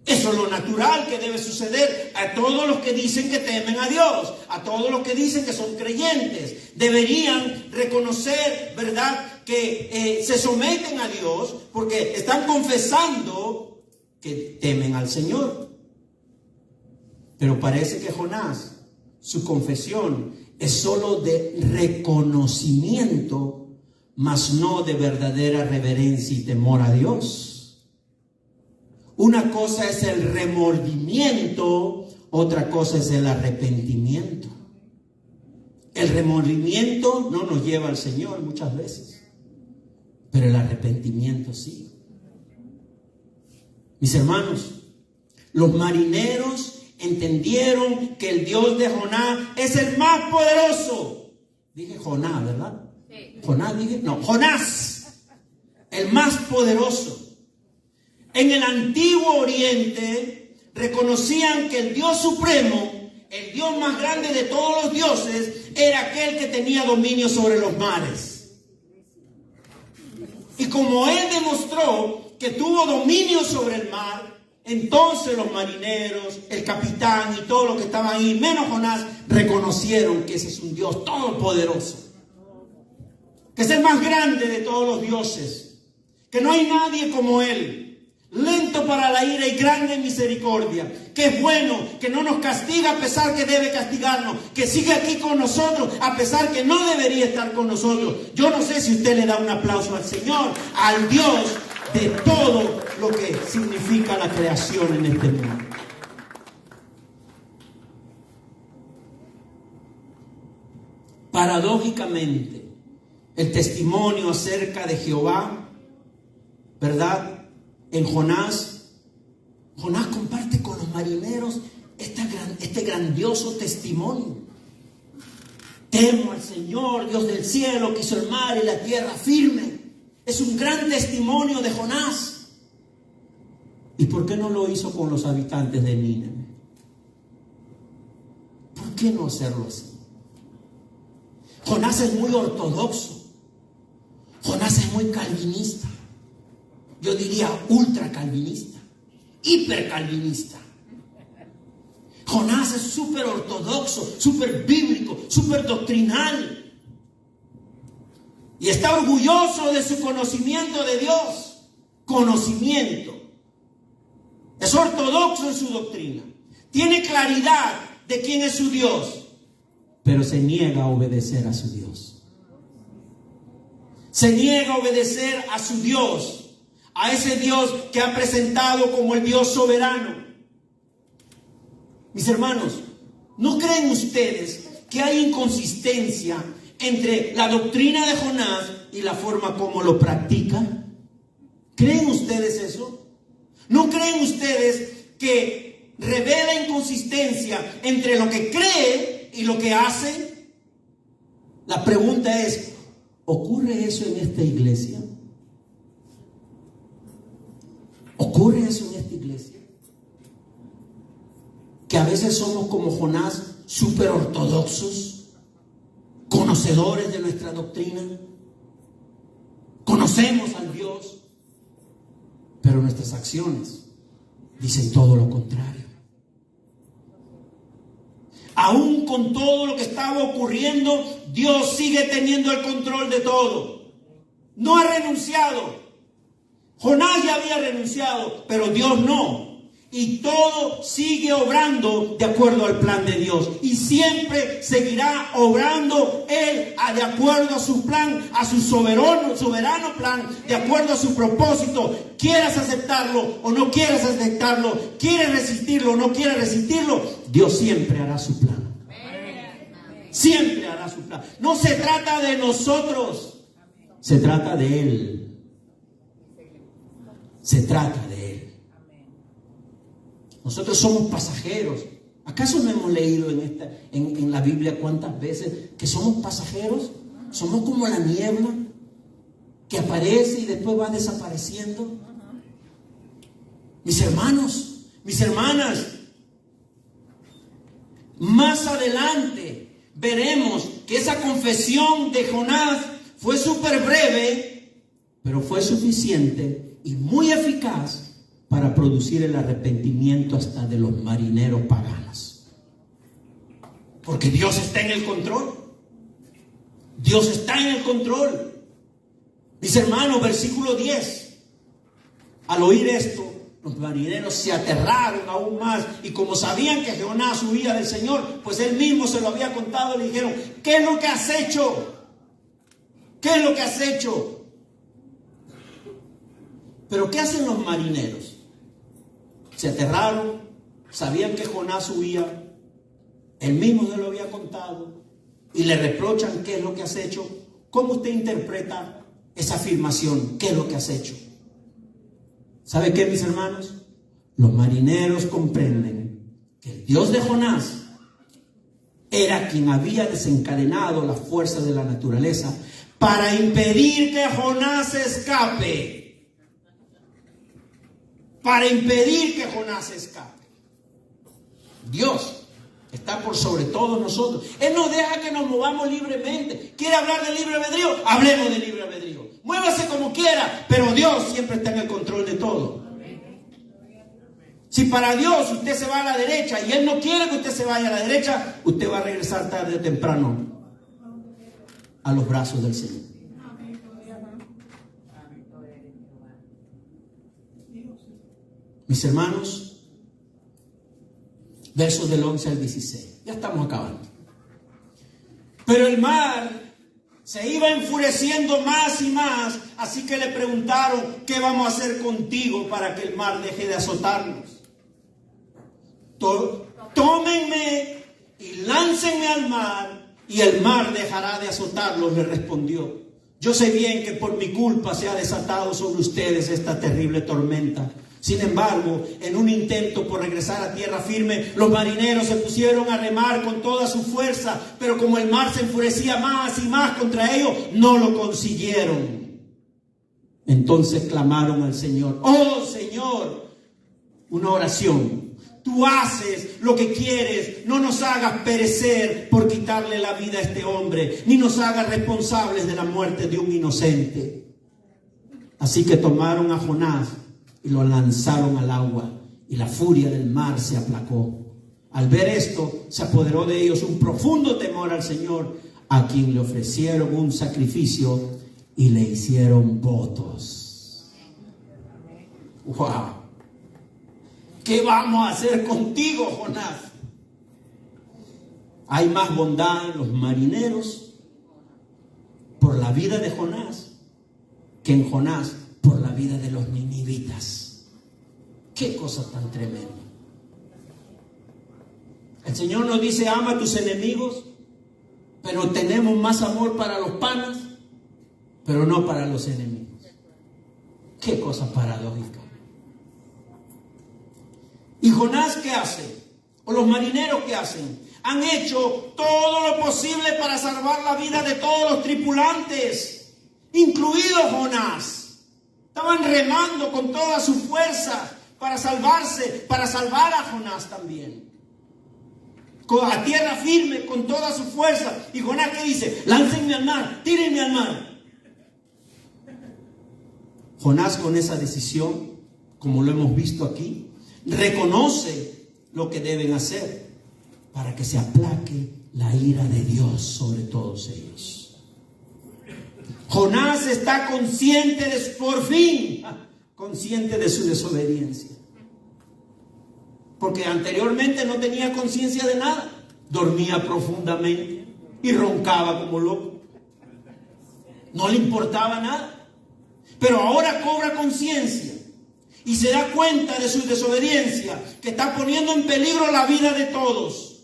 Eso es lo natural que debe suceder a todos los que dicen que temen a Dios, a todos los que dicen que son creyentes. Deberían reconocer, ¿verdad?, que se someten a Dios porque están confesando que temen al Señor. Pero parece que Jonás, su confesión es solo de reconocimiento, mas no de verdadera reverencia y temor a Dios. Una cosa es el remordimiento, otra cosa es el arrepentimiento. El remordimiento no nos lleva al Señor muchas veces, pero el arrepentimiento sí. Mis hermanos, los marineros entendieron que el Dios de Jonás es el más poderoso. Dije Jonás, ¿verdad? Sí. Jonás, dije, no, Jonás, el más poderoso. En el antiguo Oriente reconocían que el Dios supremo, el Dios más grande de todos los dioses, era aquel que tenía dominio sobre los mares. Y como él demostró que tuvo dominio sobre el mar, entonces los marineros, el capitán y todos los que estaban ahí, menos Jonás, reconocieron que ese es un Dios todopoderoso, que es el más grande de todos los dioses, que no hay nadie como él, lento para la ira y grande en misericordia, que es bueno, que no nos castiga a pesar que debe castigarnos, que sigue aquí con nosotros a pesar que no debería estar con nosotros. Yo no sé si usted le da un aplauso al Señor, al Dios de todo lo que significa la creación en este mundo. Paradójicamente, el testimonio acerca de Jehová, ¿verdad?, en Jonás comparte con los marineros este grandioso testimonio. Temo al Señor, Dios del cielo, que hizo el mar y la tierra firme. Es un gran testimonio de Jonás. ¿Y por qué no lo hizo con los habitantes de Nínive? ¿Por qué no hacerlo así? Jonás es muy ortodoxo. Jonás es muy calvinista. Yo diría ultra calvinista, hiper calvinista. Jonás es súper ortodoxo, súper bíblico, súper doctrinal. Y está orgulloso de su conocimiento de Dios. Conocimiento. Es ortodoxo en su doctrina. Tiene claridad de quién es su Dios. Pero se niega a obedecer a su Dios. Se niega a obedecer a su Dios. A ese Dios que ha presentado como el Dios soberano. Mis hermanos, ¿no creen ustedes que hay inconsistencia entre la doctrina de Jonás y la forma como lo practica? ¿Creen ustedes eso? ¿No creen ustedes que revela inconsistencia entre lo que cree y lo que hace? La pregunta es, ¿ocurre eso en esta iglesia? ¿Ocurre eso en esta iglesia? Que a veces somos como Jonás, súper ortodoxos, conocedores de nuestra doctrina, conocemos al Dios, pero nuestras acciones dicen todo lo contrario. Aún con todo lo que estaba ocurriendo, Dios sigue teniendo el control de todo. No ha renunciado. Jonás ya había renunciado, pero Dios no. Y todo sigue obrando de acuerdo al plan de Dios. Y siempre seguirá obrando Él de acuerdo a su plan, a su soberano plan, de acuerdo a su propósito. Quieras aceptarlo o no quieras aceptarlo, quieres resistirlo o no quieres resistirlo, Dios siempre hará su plan. Siempre hará su plan. No se trata de nosotros, se trata de Él. Se trata de Él. Nosotros somos pasajeros. ¿Acaso no hemos leído en la Biblia cuántas veces que somos pasajeros? Somos como la niebla que aparece y después va desapareciendo. Mis hermanos, mis hermanas, más adelante veremos que esa confesión de Jonás fue súper breve, pero fue suficiente y muy eficaz para producir el arrepentimiento hasta de los marineros paganos. Porque Dios está en el control. Dios está en el control. Mis hermanos, versículo 10. Al oír esto, los marineros se aterraron aún más. Y como sabían que Jonás huía del Señor, pues él mismo se lo había contado, le dijeron: ¿qué es lo que has hecho? ¿Qué es lo que has hecho? Pero ¿qué hacen los marineros? Se aterraron, sabían que Jonás huía, él mismo se lo había contado, y le reprochan: ¿qué es lo que has hecho? ¿Cómo usted interpreta esa afirmación? ¿Qué es lo que has hecho? ¿Sabe qué, mis hermanos? Los marineros comprenden que el Dios de Jonás era quien había desencadenado las fuerzas de la naturaleza para impedir que Jonás escape. Para impedir que Jonás escape. Dios está por sobre todos nosotros. Él nos deja que nos movamos libremente. ¿Quiere hablar de libre albedrío? Hablemos de libre albedrío. Muévase como quiera, pero Dios siempre está en el control de todo. Si para Dios usted se va a la derecha y Él no quiere que usted se vaya a la derecha, usted va a regresar tarde o temprano a los brazos del Señor. Mis hermanos, versos del 11 al 16. Ya estamos acabando. Pero el mar se iba enfureciendo más y más, así que le preguntaron: ¿qué vamos a hacer contigo para que el mar deje de azotarnos? Tómenme y láncenme al mar, y el mar dejará de azotarlos, le respondió. Yo sé bien que por mi culpa se ha desatado sobre ustedes esta terrible tormenta. Sin embargo, en un intento por regresar a tierra firme, los marineros se pusieron a remar con toda su fuerza, pero como el mar se enfurecía más y más contra ellos, no lo consiguieron. Entonces clamaron al Señor: ¡oh Señor! Una oración: tú haces lo que quieres, no nos hagas perecer por quitarle la vida a este hombre, ni nos hagas responsables de la muerte de un inocente. Así que tomaron a Jonás y lo lanzaron al agua, y la furia del mar se aplacó. Al ver esto, se apoderó de ellos un profundo temor al Señor, a quien le ofrecieron un sacrificio y le hicieron votos. ¡Wow! ¿Qué vamos a hacer contigo, Jonás? Hay más bondad en los marineros por la vida de Jonás que en Jonás por la vida de los ninivitas. Qué cosa tan tremenda. El Señor nos dice: ama a tus enemigos, pero tenemos más amor para los panas, pero no para los enemigos. Qué cosa paradójica. ¿Y Jonás qué hace? ¿O los marineros qué hacen? Han hecho todo lo posible para salvar la vida de todos los tripulantes, incluido Jonás. Estaban remando con toda su fuerza para salvarse, para salvar a Jonás también. A tierra firme con toda su fuerza. Y Jonás, ¿qué dice? Láncenme al mar, tírenme al mar. Jonás, con esa decisión, como lo hemos visto aquí, reconoce lo que deben hacer para que se aplaque la ira de Dios sobre todos ellos. Jonás está consciente por fin, consciente de su desobediencia. porque anteriormente no tenía conciencia de nada. Dormía profundamente y roncaba como loco. No le importaba nada. Pero ahora cobra conciencia y se da cuenta de su desobediencia, que está poniendo en peligro la vida de todos.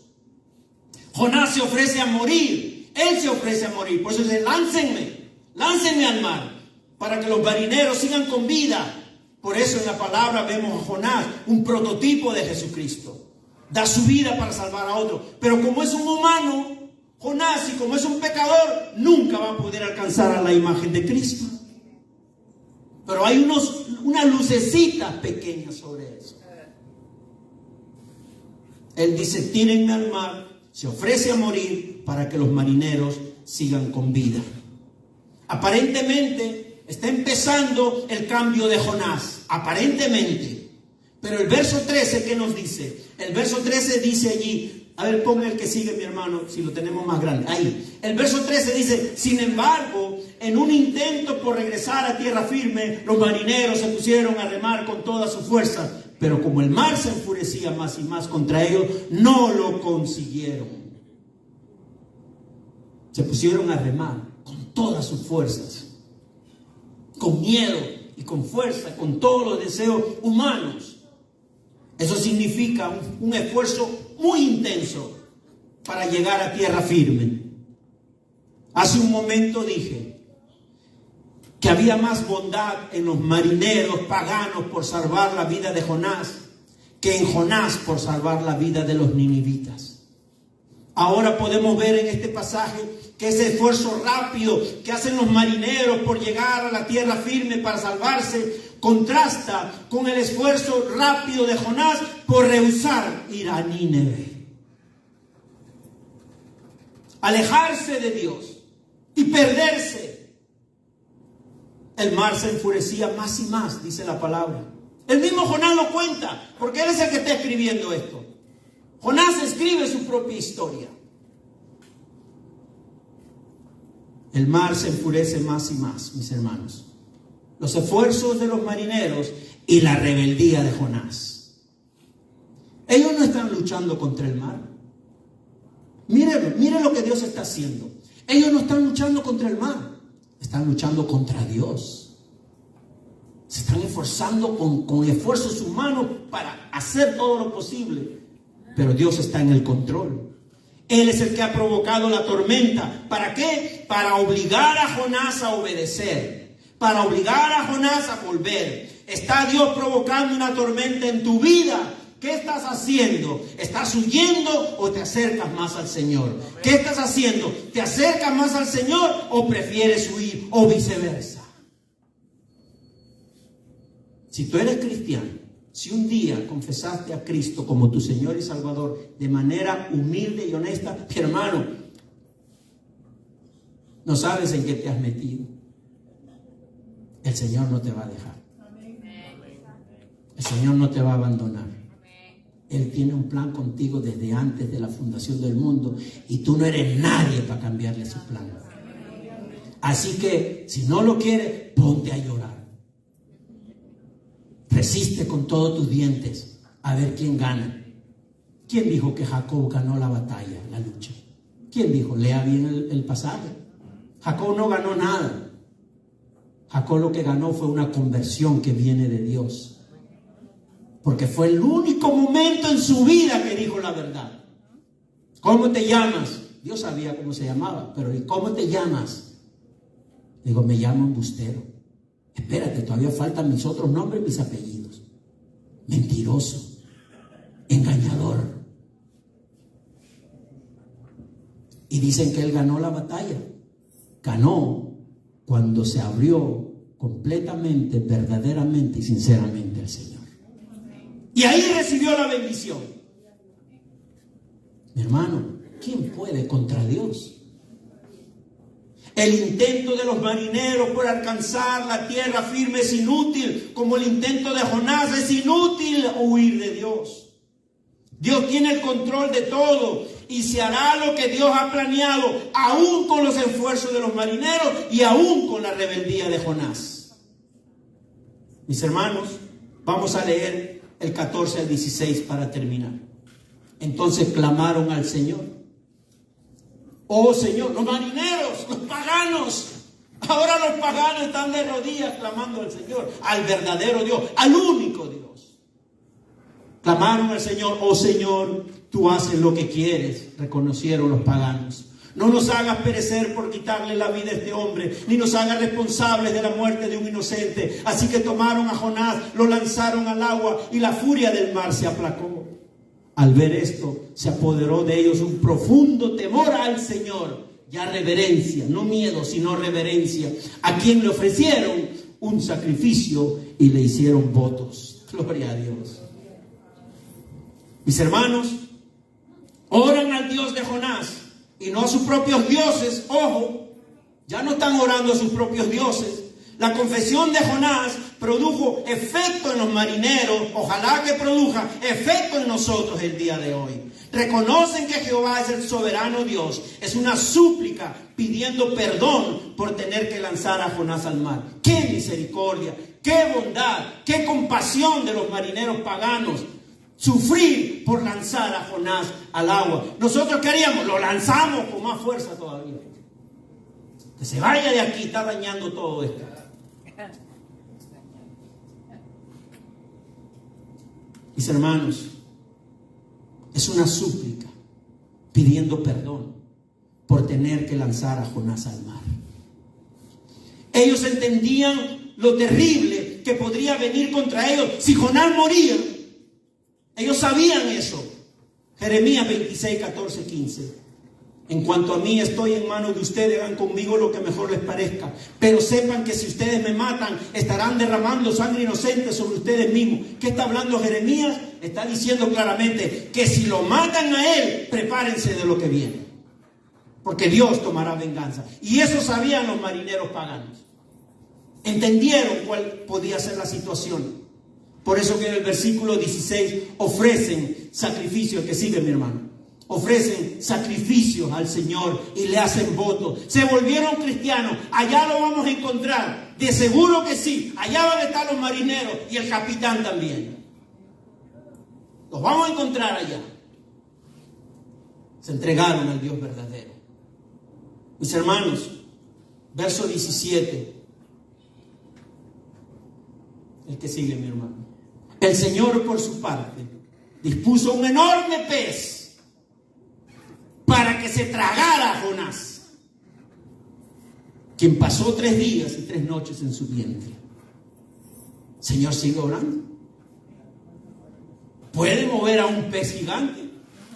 Jonás se ofrece a morir. Él se ofrece a morir. Por eso dice, láncenme al mar, para que los marineros sigan con vida. Por eso en la palabra vemos a Jonás, un prototipo de Jesucristo. Da su vida para salvar a otro. Pero como es un humano, Jonás, y como es un pecador, nunca va a poder alcanzar a la imagen de Cristo. Pero hay unas lucecitas pequeñas sobre eso. Él dice, tírenme al mar, se ofrece a morir para que los marineros sigan con vida. Aparentemente está empezando el cambio de Jonás, aparentemente. Pero el verso 13, ¿qué nos dice? El verso 13 dice allí, a ver, ponga el que sigue, mi hermano, si lo tenemos más grande. Ahí. El verso 13 dice, sin embargo, en un intento por regresar a tierra firme, los marineros se pusieron a remar con toda su fuerza. Pero como el mar se enfurecía más y más contra ellos, no lo consiguieron. Se pusieron a remar con todas sus fuerzas, con miedo y con fuerza, con todos los deseos humanos. Eso significa un esfuerzo muy intenso para llegar a tierra firme. Hace un momento dije que había más bondad en los marineros paganos por salvar la vida de Jonás que en Jonás por salvar la vida de los ninivitas. Ahora podemos ver en este pasaje que ese esfuerzo rápido que hacen los marineros por llegar a la tierra firme para salvarse contrasta con el esfuerzo rápido de Jonás por rehusar ir a Nínive. Alejarse de Dios y perderse. El mar se enfurecía más y más, dice la palabra. El mismo Jonás lo cuenta, porque él es el que está escribiendo esto. Jonás escribe su propia historia. El mar se enfurece más y más, mis hermanos. Los esfuerzos de los marineros y la rebeldía de Jonás. Ellos no están luchando contra el mar. Miren lo que Dios está haciendo. Ellos no están luchando contra el mar. Están luchando contra Dios. Se están esforzando con esfuerzos humanos para hacer todo lo posible. Pero Dios está en el control. Él es el que ha provocado la tormenta. ¿Para qué? Para obligar a Jonás a obedecer. Para obligar a Jonás a volver. ¿Está Dios provocando una tormenta en tu vida? ¿Qué estás haciendo? ¿Estás huyendo o te acercas más al Señor? ¿Qué estás haciendo? ¿Te acercas más al Señor o prefieres huir? O viceversa. Si tú eres cristiano, si un día confesaste a Cristo como tu Señor y Salvador de manera humilde y honesta, mi hermano, no sabes en qué te has metido. El Señor no te va a dejar. El Señor no te va a abandonar. Él tiene un plan contigo desde antes de la fundación del mundo y tú no eres nadie para cambiarle su plan. Así que si no lo quieres, ponte a llorar. Resiste con todos tus dientes a ver quién gana. ¿Quién dijo que Jacob ganó la batalla, la lucha? ¿Quién dijo? Lea bien el pasaje. Jacob no ganó nada. Jacob lo que ganó fue una conversión que viene de Dios. Porque fue el único momento en su vida que dijo la verdad. ¿Cómo te llamas? Dios sabía cómo se llamaba, pero ¿y cómo te llamas? Digo, me llamo embustero. Espérate, todavía faltan mis otros nombres, mis apellidos. Mentiroso, engañador. Y dicen que él ganó la batalla. Ganó cuando se abrió completamente, verdaderamente y sinceramente al Señor. Y ahí recibió la bendición. Mi hermano, ¿quién puede contra Dios? El intento de los marineros por alcanzar la tierra firme es inútil, como el intento de Jonás es inútil huir de Dios. Dios tiene el control de todo y se hará lo que Dios ha planeado, aún con los esfuerzos de los marineros y aún con la rebeldía de Jonás. Mis hermanos, vamos a leer el 14 al 16 para terminar. Entonces clamaron al Señor. Oh Señor, los marineros, los paganos. Ahora los paganos están de rodillas clamando al Señor, al verdadero Dios, al único Dios. Clamaron al Señor. Oh Señor, tú haces lo que quieres, reconocieron los paganos. No nos hagas perecer por quitarle la vida a este hombre, ni nos hagas responsables de la muerte de un inocente. Así que tomaron a Jonás, lo lanzaron al agua y la furia del mar se aplacó. Al ver esto, se apoderó de ellos un profundo temor al Señor. Ya reverencia, no miedo, sino reverencia. A quien le ofrecieron un sacrificio y le hicieron votos. Gloria a Dios. Mis hermanos, oran al Dios de Jonás y no a sus propios dioses. Ojo, ya no están orando a sus propios dioses. La confesión de Jonás produjo efecto en los marineros. Ojalá que produzca efecto en nosotros el día de hoy. Reconocen que Jehová es el soberano Dios. Es una súplica pidiendo perdón por tener que lanzar a Jonás al mar. ¡Qué misericordia! ¡Qué bondad! ¡Qué compasión de los marineros paganos! Sufrir por lanzar a Jonás al agua. Nosotros queríamos, lo lanzamos con más fuerza todavía. Que se vaya de aquí, está dañando todo esto. Mis hermanos, es una súplica pidiendo perdón por tener que lanzar a Jonás al mar. Ellos entendían lo terrible que podría venir contra ellos si Jonás moría. Ellos sabían eso. Jeremías 26, 14, 15. En cuanto a mí, estoy en manos de ustedes, hagan conmigo lo que mejor les parezca. Pero sepan que si ustedes me matan, estarán derramando sangre inocente sobre ustedes mismos. ¿Qué está hablando Jeremías? Está diciendo claramente que si lo matan a él, prepárense de lo que viene. Porque Dios tomará venganza. Y eso sabían los marineros paganos. Entendieron cuál podía ser la situación. Por eso que en el versículo 16 ofrecen sacrificios, que sigue mi hermano. Ofrecen sacrificios al Señor y le hacen votos. Se volvieron cristianos. Allá lo vamos a encontrar. De seguro que sí. Allá van a estar los marineros y el capitán también. Los vamos a encontrar allá. Se entregaron al Dios verdadero. Mis hermanos, verso 17. El que sigue, mi hermano. El Señor, por su parte, dispuso un enorme pez para que se tragara a Jonás, quien pasó 3 días y 3 noches en su vientre. Señor, sigue orando. Puede mover a un pez gigante,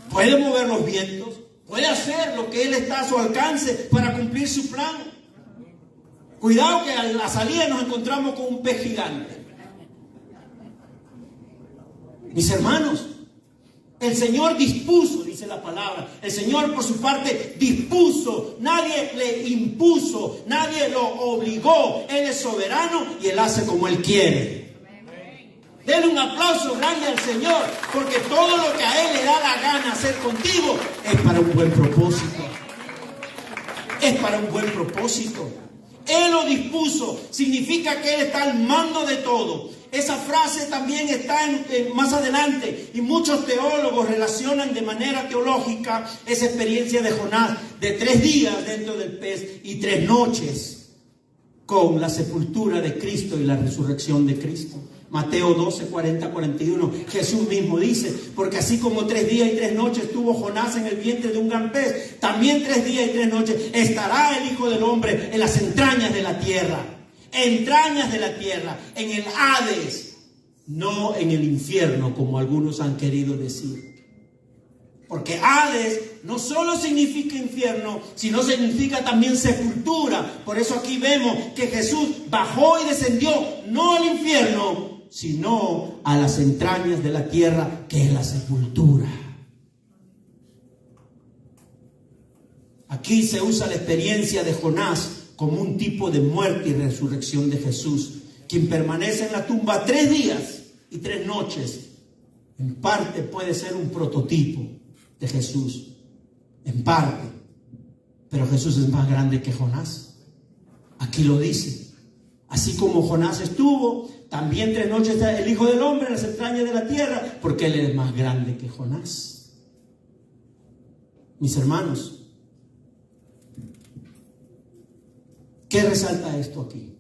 puede mover los vientos, puede hacer lo que Él está a su alcance para cumplir su plan. Cuidado que a la salida nos encontramos con un pez gigante. Mis hermanos, el Señor dispuso, dice la palabra. El Señor por su parte dispuso. Nadie le impuso, nadie lo obligó. Él es soberano y Él hace como Él quiere. Denle un aplauso grande al Señor, porque todo lo que a Él le da la gana hacer contigo es para un buen propósito. Es para un buen propósito. Él lo dispuso, significa que Él está al mando de todo. Esa frase también está más adelante y muchos teólogos relacionan de manera teológica esa experiencia de Jonás de 3 días dentro del pez y 3 noches con la sepultura de Cristo y la resurrección de Cristo. Mateo 12, 40, 41. Jesús mismo dice, porque así como 3 días y 3 noches estuvo Jonás en el vientre de un gran pez, también 3 días y 3 noches estará el Hijo del Hombre en las entrañas de la tierra. Entrañas de la tierra, en el Hades, no en el infierno, como algunos han querido decir. Porque Hades no solo significa infierno, sino significa también sepultura. Por eso aquí vemos que Jesús bajó y descendió, no al infierno, sino a las entrañas de la tierra, que es la sepultura. Aquí se usa la experiencia de Jonás como un tipo de muerte y resurrección de Jesús, quien permanece en la tumba 3 días y 3 noches. En parte puede ser un prototipo de Jesús, en parte, pero Jesús es más grande que Jonás. Aquí lo dice. Así como Jonás estuvo, también 3 noches está el Hijo del Hombre en las entrañas de la tierra, porque Él es más grande que Jonás. Mis hermanos, ¿qué resalta esto aquí?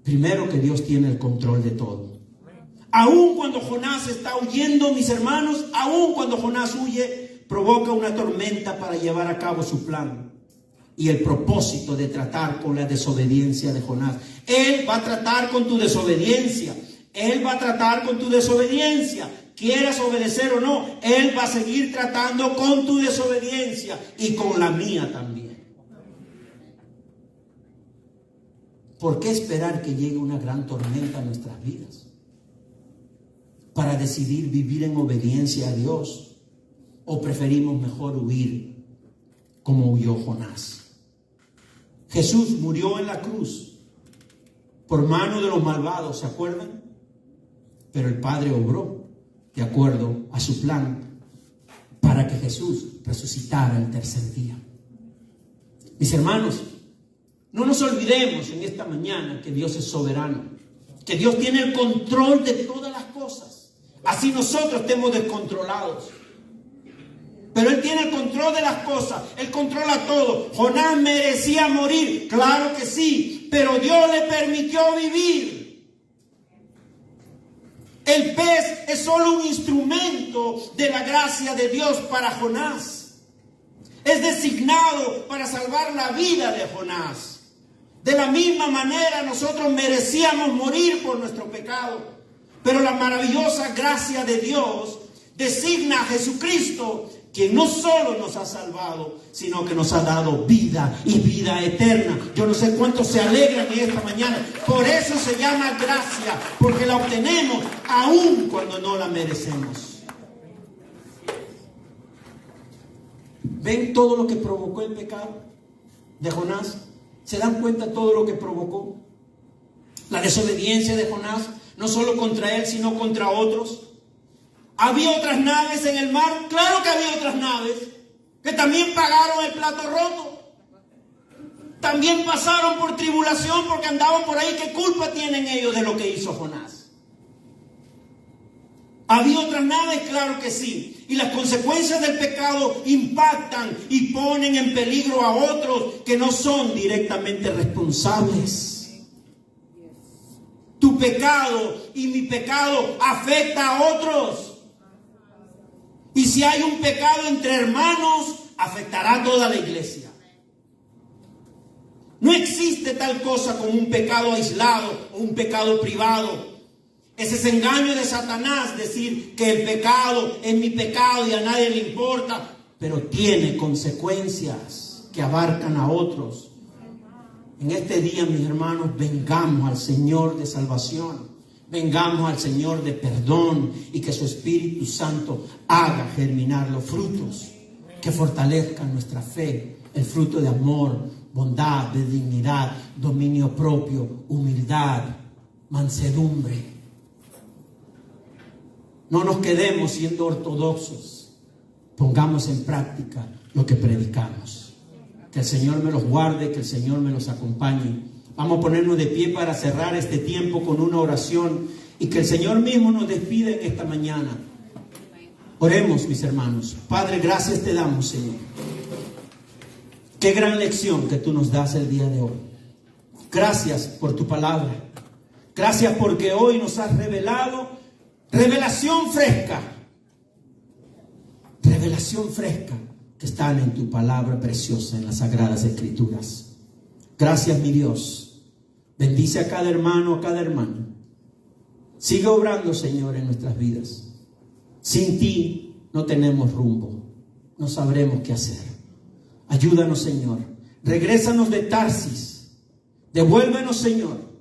Primero, que Dios tiene el control de todo. Aún cuando Jonás está huyendo, mis hermanos, aún cuando Jonás huye, provoca una tormenta para llevar a cabo su plan y el propósito de tratar con la desobediencia de Jonás. Él va a tratar con tu desobediencia. Él va a tratar con tu desobediencia. Quieras obedecer o no, Él va a seguir tratando con tu desobediencia y con la mía también. ¿Por qué esperar que llegue una gran tormenta a nuestras vidas para decidir vivir en obediencia a Dios? ¿O preferimos mejor huir como huyó Jonás? Jesús murió en la cruz por mano de los malvados, ¿se acuerdan? Pero el Padre obró de acuerdo a su plan para que Jesús resucitara el tercer día. Mis hermanos, no nos olvidemos en esta mañana que Dios es soberano, que Dios tiene el control de todas las cosas. Así nosotros estemos descontrolados, pero Él tiene el control de las cosas. Él controla todo. Jonás merecía morir, claro que sí, pero Dios le permitió vivir. El pez es solo un instrumento de la gracia de Dios para Jonás. Es designado para salvar la vida de Jonás. De la misma manera nosotros merecíamos morir por nuestro pecado, pero la maravillosa gracia de Dios designa a Jesucristo, quien no solo nos ha salvado, sino que nos ha dado vida y vida eterna. Yo no sé cuántos se alegran en esta mañana. Por eso se llama gracia, porque la obtenemos aún cuando no la merecemos. ¿Ven todo lo que provocó el pecado de Jonás? ¿Se dan cuenta de todo lo que provocó? La desobediencia de Jonás, no solo contra él, sino contra otros. ¿Había otras naves en el mar? Claro que había otras naves que también pagaron el plato roto. También pasaron por tribulación porque andaban por ahí. ¿Qué culpa tienen ellos de lo que hizo Jonás? ¿Había otras naves? Claro que sí. Y las consecuencias del pecado impactan y ponen en peligro a otros que no son directamente responsables. Tu pecado y mi pecado afecta a otros. Y si hay un pecado entre hermanos, afectará a toda la iglesia. No existe tal cosa como un pecado aislado o un pecado privado. Ese es engaño de Satanás, decir que el pecado es mi pecado y a nadie le importa, pero tiene consecuencias que abarcan a otros. En este día, mis hermanos, vengamos al Señor de salvación, vengamos al Señor de perdón y que su Espíritu Santo haga germinar los frutos que fortalezcan nuestra fe, el fruto de amor, bondad, de dignidad, dominio propio, humildad, mansedumbre. No nos quedemos siendo ortodoxos. Pongamos en práctica lo que predicamos. Que el Señor me los guarde, que el Señor me los acompañe. Vamos a ponernos de pie para cerrar este tiempo con una oración y que el Señor mismo nos despida en esta mañana. Oremos, mis hermanos. Padre, gracias te damos, Señor. Qué gran lección que tú nos das el día de hoy. Gracias por tu palabra. Gracias porque hoy nos has revelado revelación fresca que están en tu palabra preciosa, en las Sagradas Escrituras. Gracias, mi Dios. Bendice a cada hermano, a cada hermana. Sigue obrando, Señor, en nuestras vidas. Sin ti no tenemos rumbo. No sabremos qué hacer. Ayúdanos, Señor. Regrésanos de Tarsis. Devuélvenos, Señor.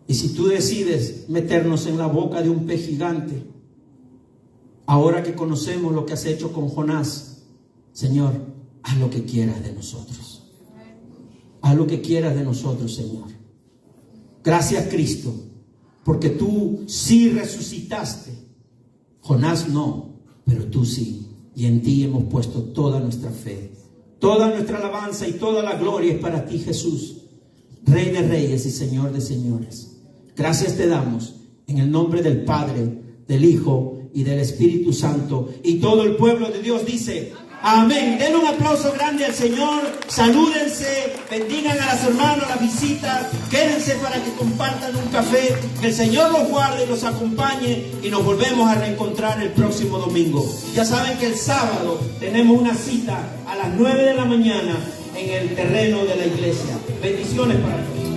Y si tú decides meternos en la boca de un pez gigante, ahora que conocemos lo que has hecho con Jonás, Señor, haz lo que quieras de nosotros. Haz lo que quieras de nosotros, Señor. Gracias, Cristo, porque tú sí resucitaste. Jonás no, pero tú sí. Y en ti hemos puesto toda nuestra fe. Toda nuestra alabanza y toda la gloria es para ti, Jesús. Rey de reyes y Señor de señores. Gracias te damos en el nombre del Padre, del Hijo y del Espíritu Santo. Y todo el pueblo de Dios dice amén. Denle un aplauso grande al Señor. Salúdense, bendigan a las hermanas, a las visitas. Quédense para que compartan un café. Que el Señor los guarde y los acompañe. Y nos volvemos a reencontrar el próximo domingo. Ya saben que el sábado tenemos una cita a las 9 de la mañana en el terreno de la iglesia. Bendiciones para todos.